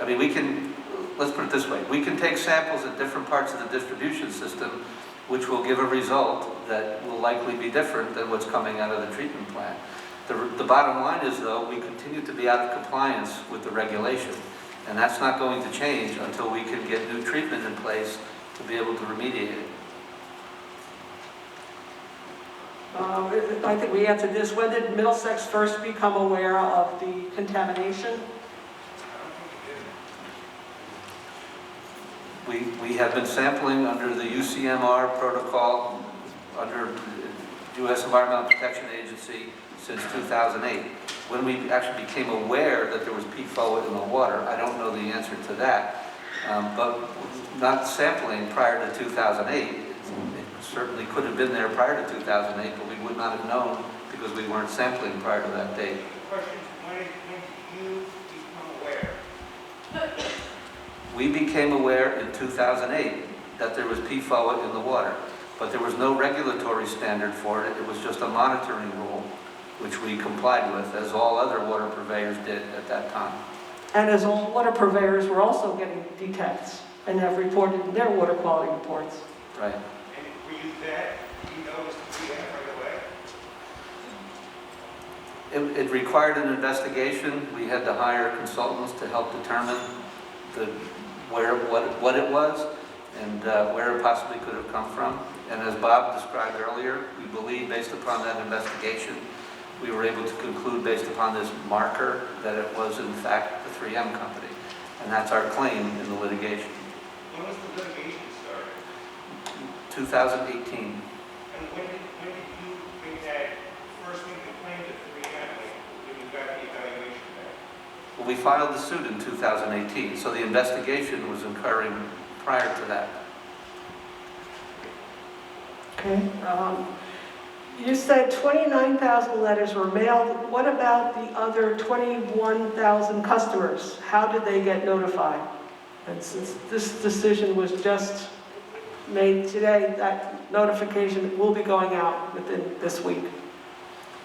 I mean, let's put it this way, we can take samples at different parts of the distribution system, which will give a result that will likely be different than what's coming out of the treatment plant. The bottom line is, though, we continue to be out of compliance with the regulation, and that's not going to change until we can get new treatment in place to be able to remediate it. I think we answered this. When did Middlesex first become aware of the contamination? We have been sampling under the UCMR protocol, under U.S. Environmental Protection Agency since 2008. When we actually became aware that there was PFOA in the water, I don't know the answer to that, but not sampling prior to 2008. It certainly could have been there prior to 2008, but we would not have known because we weren't sampling prior to that date. The question is, when did you become aware? We became aware in 2008 that there was PFOA in the water, but there was no regulatory standard for it. It was just a monitoring rule, which we complied with, as all other water purveyors did at that time. And as all water purveyors were also getting detects and have reported in their water quality reports. Right. And were you that? You know it was the PM right away? It required an investigation. We had to hire consultants to help determine what it was and where it possibly could have come from. And as Bob described earlier, we believe based upon that investigation, we were able to conclude based upon this marker that it was in fact the 3M company. And that's our claim in the litigation. When was the litigation started? 2018. And when did you make that first make the claim to 3M when you got the evaluation back? Well, we filed the suit in 2018, so the investigation was occurring prior to that. Okay. You said 29,000 letters were mailed. What about the other 21,000 customers? How did they get notified? And since this decision was just made today, that notification will be going out within this week.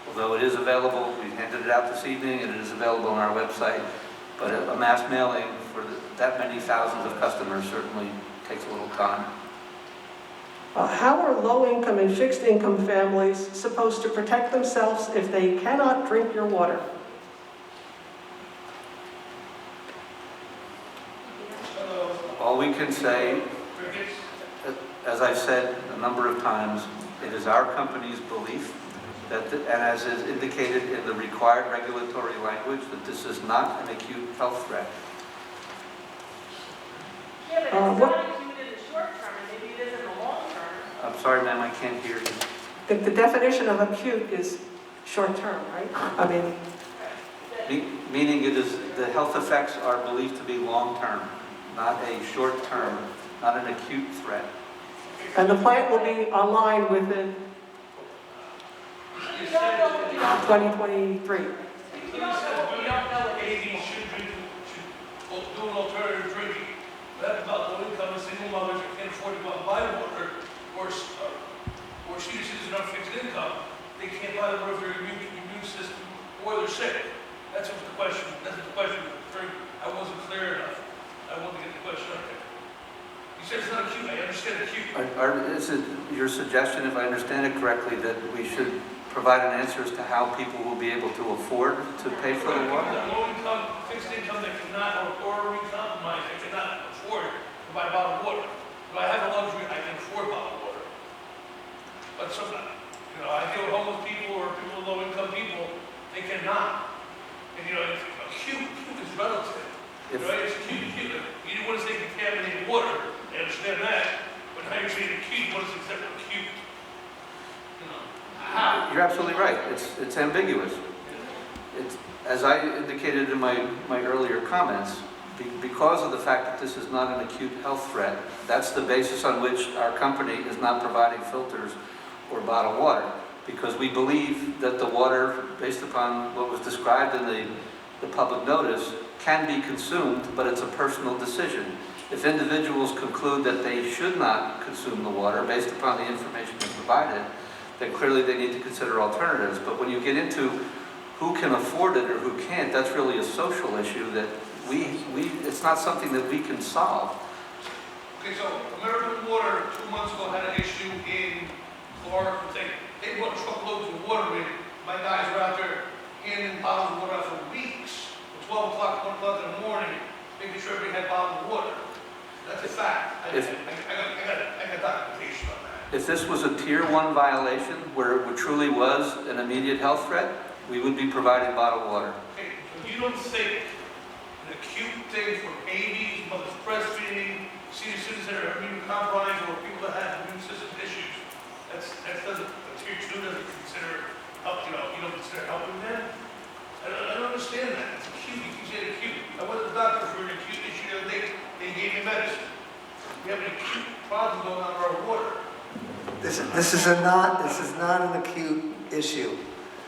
Although it is available, we handed it out this evening, and it is available on our website, but a mass mailing for that many thousands of customers certainly takes a little time. How are low-income and fixed-income families supposed to protect themselves if they cannot drink your water? All we can say, as I've said a number of times, it is our company's belief that, and as is indicated in the required regulatory language, that this is not an acute health threat. Yeah, but it's not acute in the short term, and maybe it is in the long term. I'm sorry, ma'am, I can't hear you. The definition of acute is short-term, right? I mean, Meaning it is, the health effects are believed to be long-term, not a short-term, not an acute threat. and the plant will be online within 2023. You don't know what Babies, children should do an alternative drinking. That's about low-income and single mothers that can't afford to go out and buy water, or senior citizens on fixed income. They can't buy the water for their immune system, or they're sick. That's what the question. That's what the question was. I wasn't clear enough. I wanted to get the question out there. You said it's not acute. I understand acute. Is it your suggestion, if I understand it correctly, that we should provide an answer as to how people will be able to afford to pay for the water? Low-income, fixed income that cannot, or recompromised, that cannot afford to buy bottled water. If I have a luxury, I can afford bottled water. But sometimes, I deal with homeless people or people with low-income people, they cannot. And it's acute is relative. Right? It's acute. You didn't want to say contaminated water. I understand that. But now you're saying acute, what is accept acute? How? You're absolutely right. It's ambiguous. It's, as I indicated in my earlier comments, because of the fact that this is not an acute health threat, that's the basis on which our company is not providing filters or bottled water. Because we believe that the water, based upon what was described in the public notice, can be consumed, but it's a personal decision. If individuals conclude that they should not consume the water based upon the information that's provided, then clearly they need to consider alternatives. But when you get into who can afford it or who can't, that's really a social issue that it's not something that we can solve. Okay, so American Water 2 months ago had an issue in Florida. They brought truckloads of water in. My guys were out there handing bottles of water out for weeks. At 12 o'clock, 1 o'clock in the morning, making sure everybody had bottled water. That's a fact. I got documentation on that. If this was a Tier 1 violation, where it truly was an immediate health threat, we would be providing bottled water. Okay, so you don't think an acute thing for babies, mothers breastfeeding, senior citizens that are immune compromised, or people that have immune system issues, that doesn't, a Tier 2 doesn't consider help, you don't consider helping them? I don't understand that. It's acute. You say acute. I went to the doctor for an acute issue the other day. They gave me medicine. We have an acute problem going on with our water. This is not an acute issue.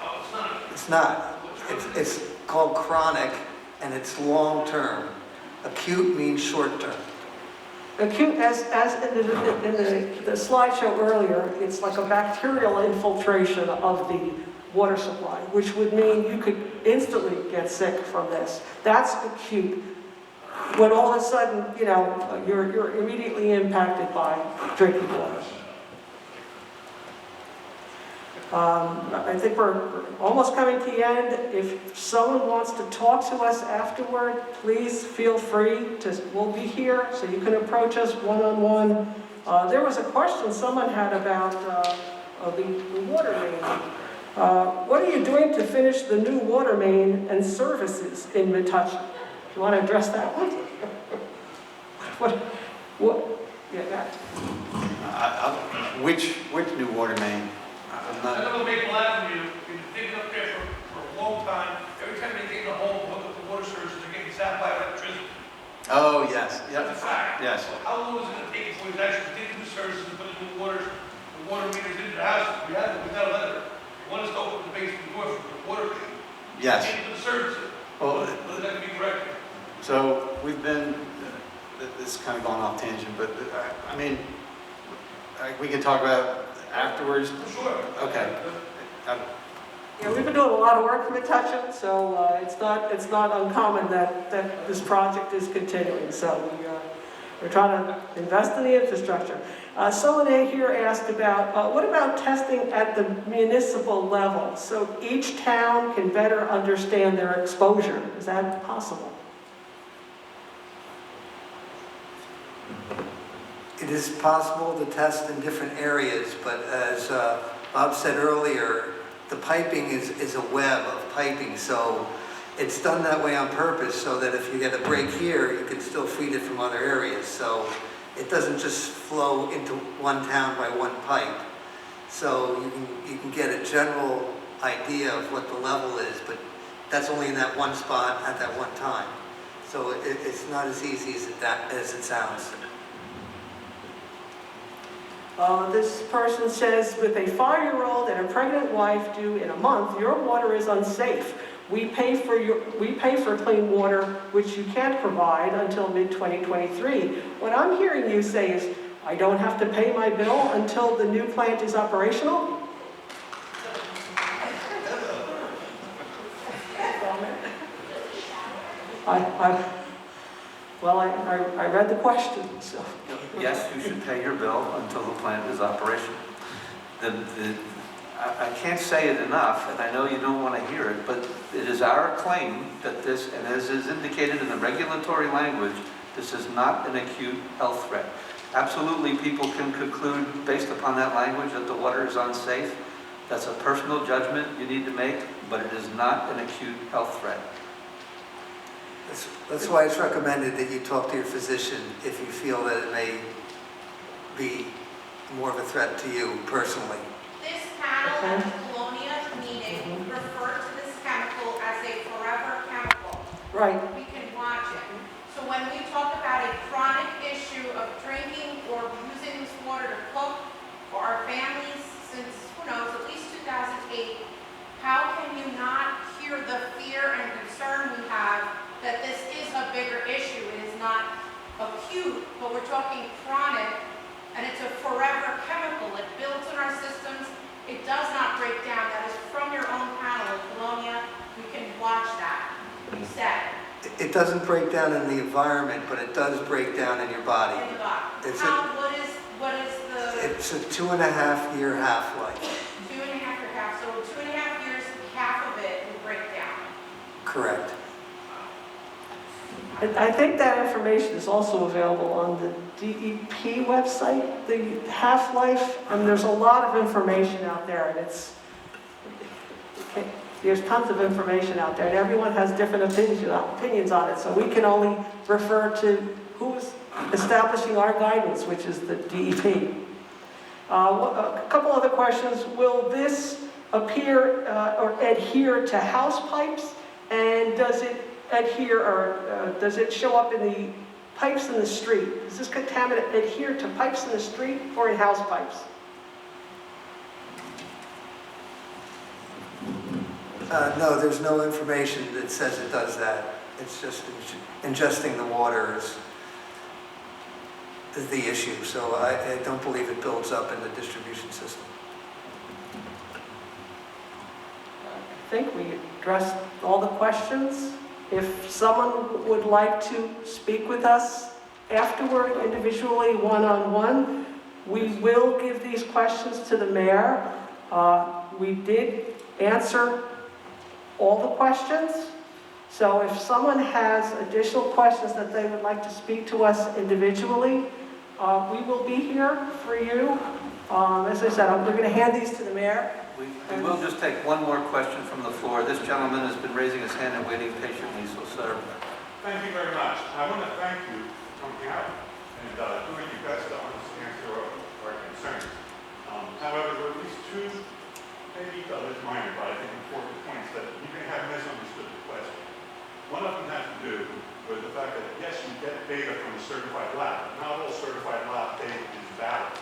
Oh, it's not. It's not. It's called chronic, and it's long-term. Acute means short-term. Acute, as in the slideshow earlier, it's like a bacterial infiltration of the water supply, which would mean you could instantly get sick from this. That's acute. When all of a sudden, you're immediately impacted by drinking water. I think we're almost coming to the end. If someone wants to talk to us afterward, please feel free we'll be here, so you can approach us one-on-one. There was a question someone had about the water main. What are you doing to finish the new water main and services in Metuchen? Do you want to address that one? What, yeah, that, Which new water main? I'm I not, don't know, Maple Avenue, been digging up there for a long time. Every time they dig a hole, hook up the water services, they're getting zapped by electricity. oh, yes, That's a yep, fact. yes. So how long is it gonna take before you actually dig the services and put the new water meters into the houses? We got a letter. They want us to open the basement door for the water main. Yes. Can't put the services. Well, When is that gonna be corrected? so we've been, this is kind of going off tangent, but I mean, we can talk about afterwards. Sure. Okay. yeah, we've been doing a lot of work for Metuchen, so it's not uncommon that this project is continuing. So we're trying to invest in the infrastructure. Someone here asked about, what about testing at the municipal level? So each town can better understand their exposure. Is that possible? It is possible to test in different areas, but as Bob said earlier, the piping is a web of piping, so it's done that way on purpose so that if you get a break here, you can still feed it from other areas. So it doesn't just flow into one town by one pipe. So you can get a general idea of what the level is, but that's only in that one spot at that one time. So it's not as easy as it sounds. This person says, with a 5-year-old and a pregnant wife due in a month, your water is unsafe. We pay for clean water, which you can't provide until mid-2023. What I'm hearing you say is, I don't have to pay my bill until the new plant is operational? I read the question, so. Yes, you should pay your bill until the plant is operational. I can't say it enough, and I know you don't want to hear it, but it is our claim that this, and as is indicated in the regulatory language, this is not an acute health threat. Absolutely, people can conclude based upon that language that the water is unsafe. That's a personal judgment you need to make, but it is not an acute health threat. That's why it's recommended that you talk to your physician if you feel that it may be more of a threat to you personally. This panel at the Colonia meeting referred to this chemical as a forever chemical. Right. We can watch it. So when we talk about a chronic issue of drinking or using this water to cook for our families since, who knows, at least 2008, how can you not hear the fear and concern we have that this is a bigger issue? It is not acute, but we're talking chronic, and it's a forever chemical. It builds in our systems. It does not break down. That is from your own panel of Colonia. We can watch that. You said. It doesn't break down in the environment, but it does break down in your body. In the body. What is the... It's a 2.5-year half-life. 2.5 year half. So 2.5 years, half of it will break down. Correct. I think that information is also available on the DEP website, the half-life, and there's a lot of information out there, and there's tons of information out there, and everyone has different opinions on it, so we can only refer to who's establishing our guidance, which is the DEP. A couple other questions. Will this appear or adhere to house pipes, and does it adhere or does it show up in the pipes in the street? Does this contaminant adhere to pipes in the street or in house pipes? No, there's no information that says it does that. It's just ingesting the water is the issue. So I don't believe it builds up in the distribution system. I think we addressed all the questions. If someone would like to speak with us afterward, individually, one-on-one, we will give these questions to the mayor. We did answer all the questions. So if someone has additional questions that they would like to speak to us individually, we will be here for you. As I said, we're going to hand these to the mayor. We will just take one more question from the floor. This gentleman has been raising his hand and waiting patiently, so sir. Thank you very much. I want to thank you for coming out and doing your best to understand our concerns. However, there are at least two, maybe others minor, but I think important points that you may have misunderstood the question. One of them has to do with the fact that, yes, you get data from a certified lab. Not all certified lab data is valid.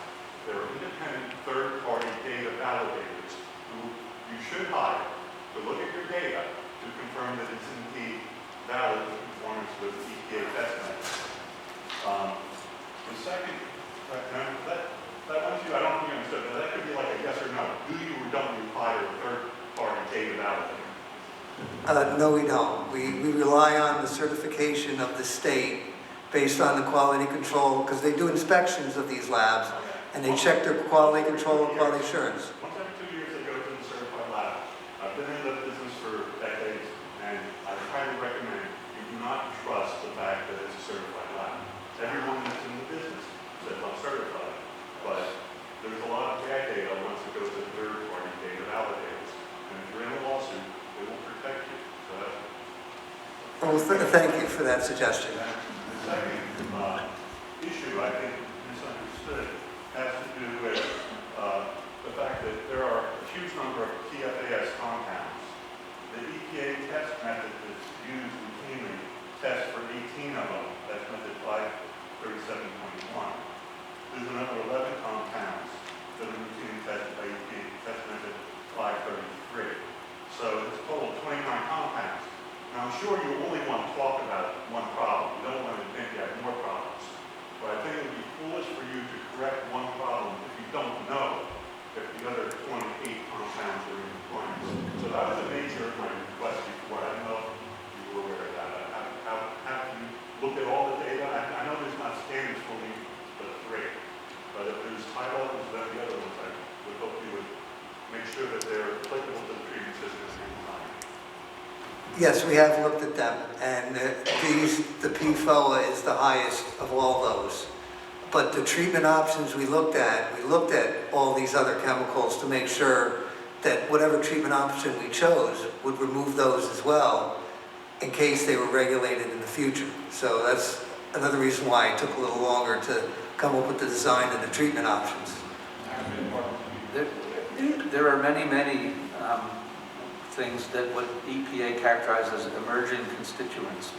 There are independent third-party data validators who you should hire to look at your data to confirm that it's indeed valid in conformance with EPA test methods. The second, that one too, I don't think you understood, but that could be like a yes or no. Do you or don't you hire a third-party data validator? No, we don't. We rely on the certification of the state based on the quality control, because they do inspections of these labs, and they check their quality control and quality assurance. Once every 2 years, they go to the certified lab. I've been in the business for decades, and I highly recommend you do not trust the fact that it's a certified lab. Everyone that's in the business says I'm certified, but there's a lot of bad data once it goes to third-party data validators. And if you're in a lawsuit, it will protect you. So that's Thank you for that suggestion. the second issue, I think, misunderstood, has to do with the fact that there are a huge number of PFAS compounds. The EPA test method that's used routinely tests for 18 of them. That's method 537.1. There's another 11 compounds that are routinely tested by EPA test method 533. So it's a total of 29 compounds. Now, I'm sure you only want to talk about one problem. You don't want to admit you have more problems. But I think it would be foolish for you to correct one problem if you don't know if the other 28 compounds are in compliance. So that was a major of my request before. I don't know if you were aware of that. Have you looked at all the data? I know there's not standards for each but 3. But if there's high levels than the other ones, I would hope you would make sure that they're applicable to the treatment system at the same time. Yes, we have looked at them, and the Pifoa is the highest of all those. But the treatment options we looked at all these other chemicals to make sure that whatever treatment option we chose would remove those as well in case they were regulated in the future. So that's another reason why it took a little longer to come up with the design and the treatment options. There are many things that what EPA characterizes as emerging constituents.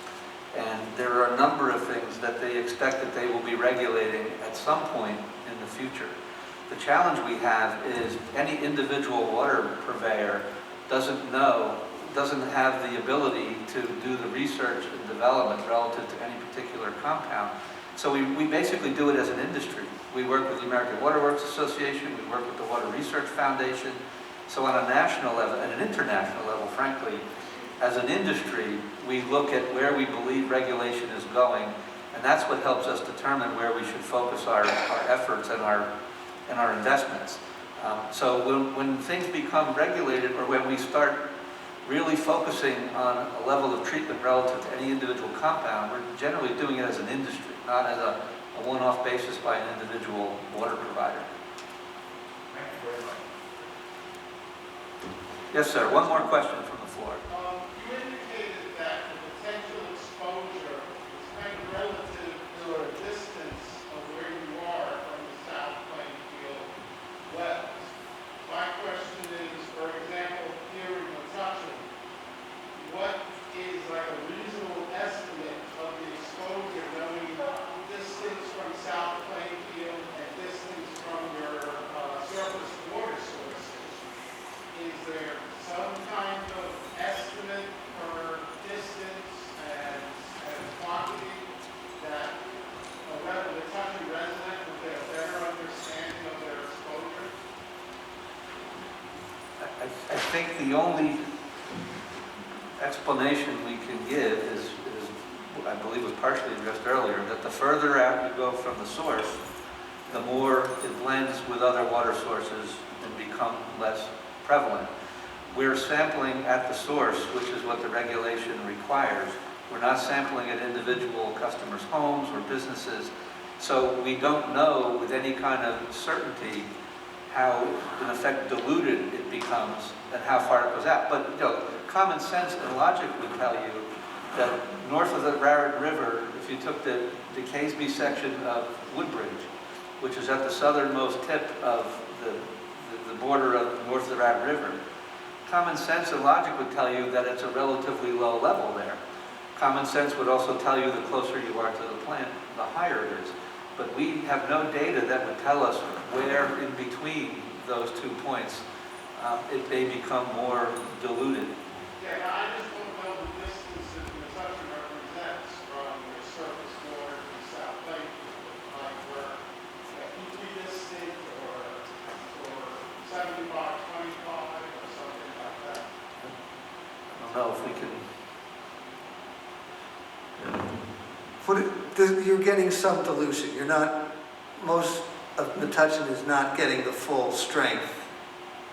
And there are a number of things that they expect that they will be regulating at some point in the future. The challenge we have is any individual water purveyor doesn't have the ability to do the research and development relative to any particular compound. So we basically do it as an industry. We work with the American Water Works Association, we work with the Water Research Foundation. So on a national level and an international level, frankly, as an industry, we look at where we believe regulation is going, and that's what helps us determine where we should focus our efforts and our investments. So when things become regulated, or when we start really focusing on a level of treatment relative to any individual compound, we're generally doing it as an industry, not as a one-off basis by an individual water provider. Thank you very much. Yes, sir. One more question from the floor. You indicated that the potential exposure is kind of relative to a distance of where you are from the South Plainfield wells. My question is, for example, here in Metuchen, what is like a reasonable estimate of the exposure knowing distance from South Plainfield and distance from your surface water sources? Is there some kind of estimate per distance and quantity that a Metuchen resident would get a better understanding of their exposure? I think the only explanation we can give is, I believe was partially addressed earlier, that the further out you go from the source, the more it blends with other water sources and become less prevalent. We're sampling at the source, which is what the regulation requires. We're not sampling at individual customers' homes or businesses, so we don't know with any kind of certainty how, in effect, diluted it becomes and how far it goes out. But common sense and logic would tell you that north of the Raritan River, if you took the Casby section of Woodbridge, which is at the southernmost tip of the border of north of the Raritan River, common sense and logic would tell you that it's a relatively low level there. Common sense would also tell you the closer you are to the plant, the higher it is. But we have no data that would tell us where in between those 2 points it may become more diluted. Yeah, I just want to know the distance that Metuchen represents from the surface water to South Plainfield, like where equidistant or 75-25 or something like that. I don't know if we can. You're getting some dilution. You're not, most of Metuchen is not getting the full strength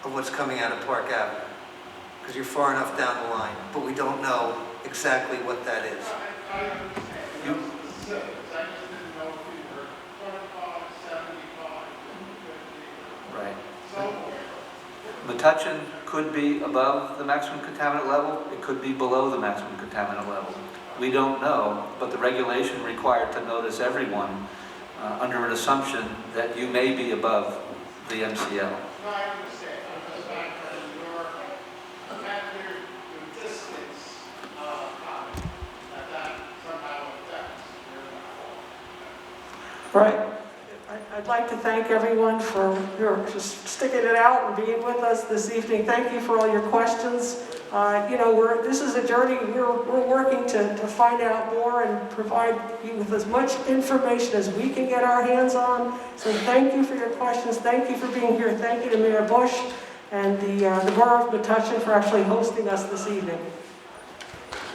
of what's coming out of Park Avenue, because you're far enough down the line, but we don't know exactly what that is. I understand. You know specifics. I just didn't know if you were 25, 75, 50, Right. somewhere. Metuchen could be above the maximum contaminant level. It could be below the maximum contaminant level. We don't know, but the regulation required to notice everyone under an assumption that you may be above the MCL. No, I understand. I'm just back from your distance comment, that somehow affects your Right. I'd like to thank everyone for just sticking it out and being with us this evening. Thank you for all your questions. This is a journey. We're working to find out more and provide you with as much information as we can get our hands on. So thank you for your questions. Thank you for being here. Thank you to Mayor Bush and the Borough of Metuchen for actually hosting us this evening.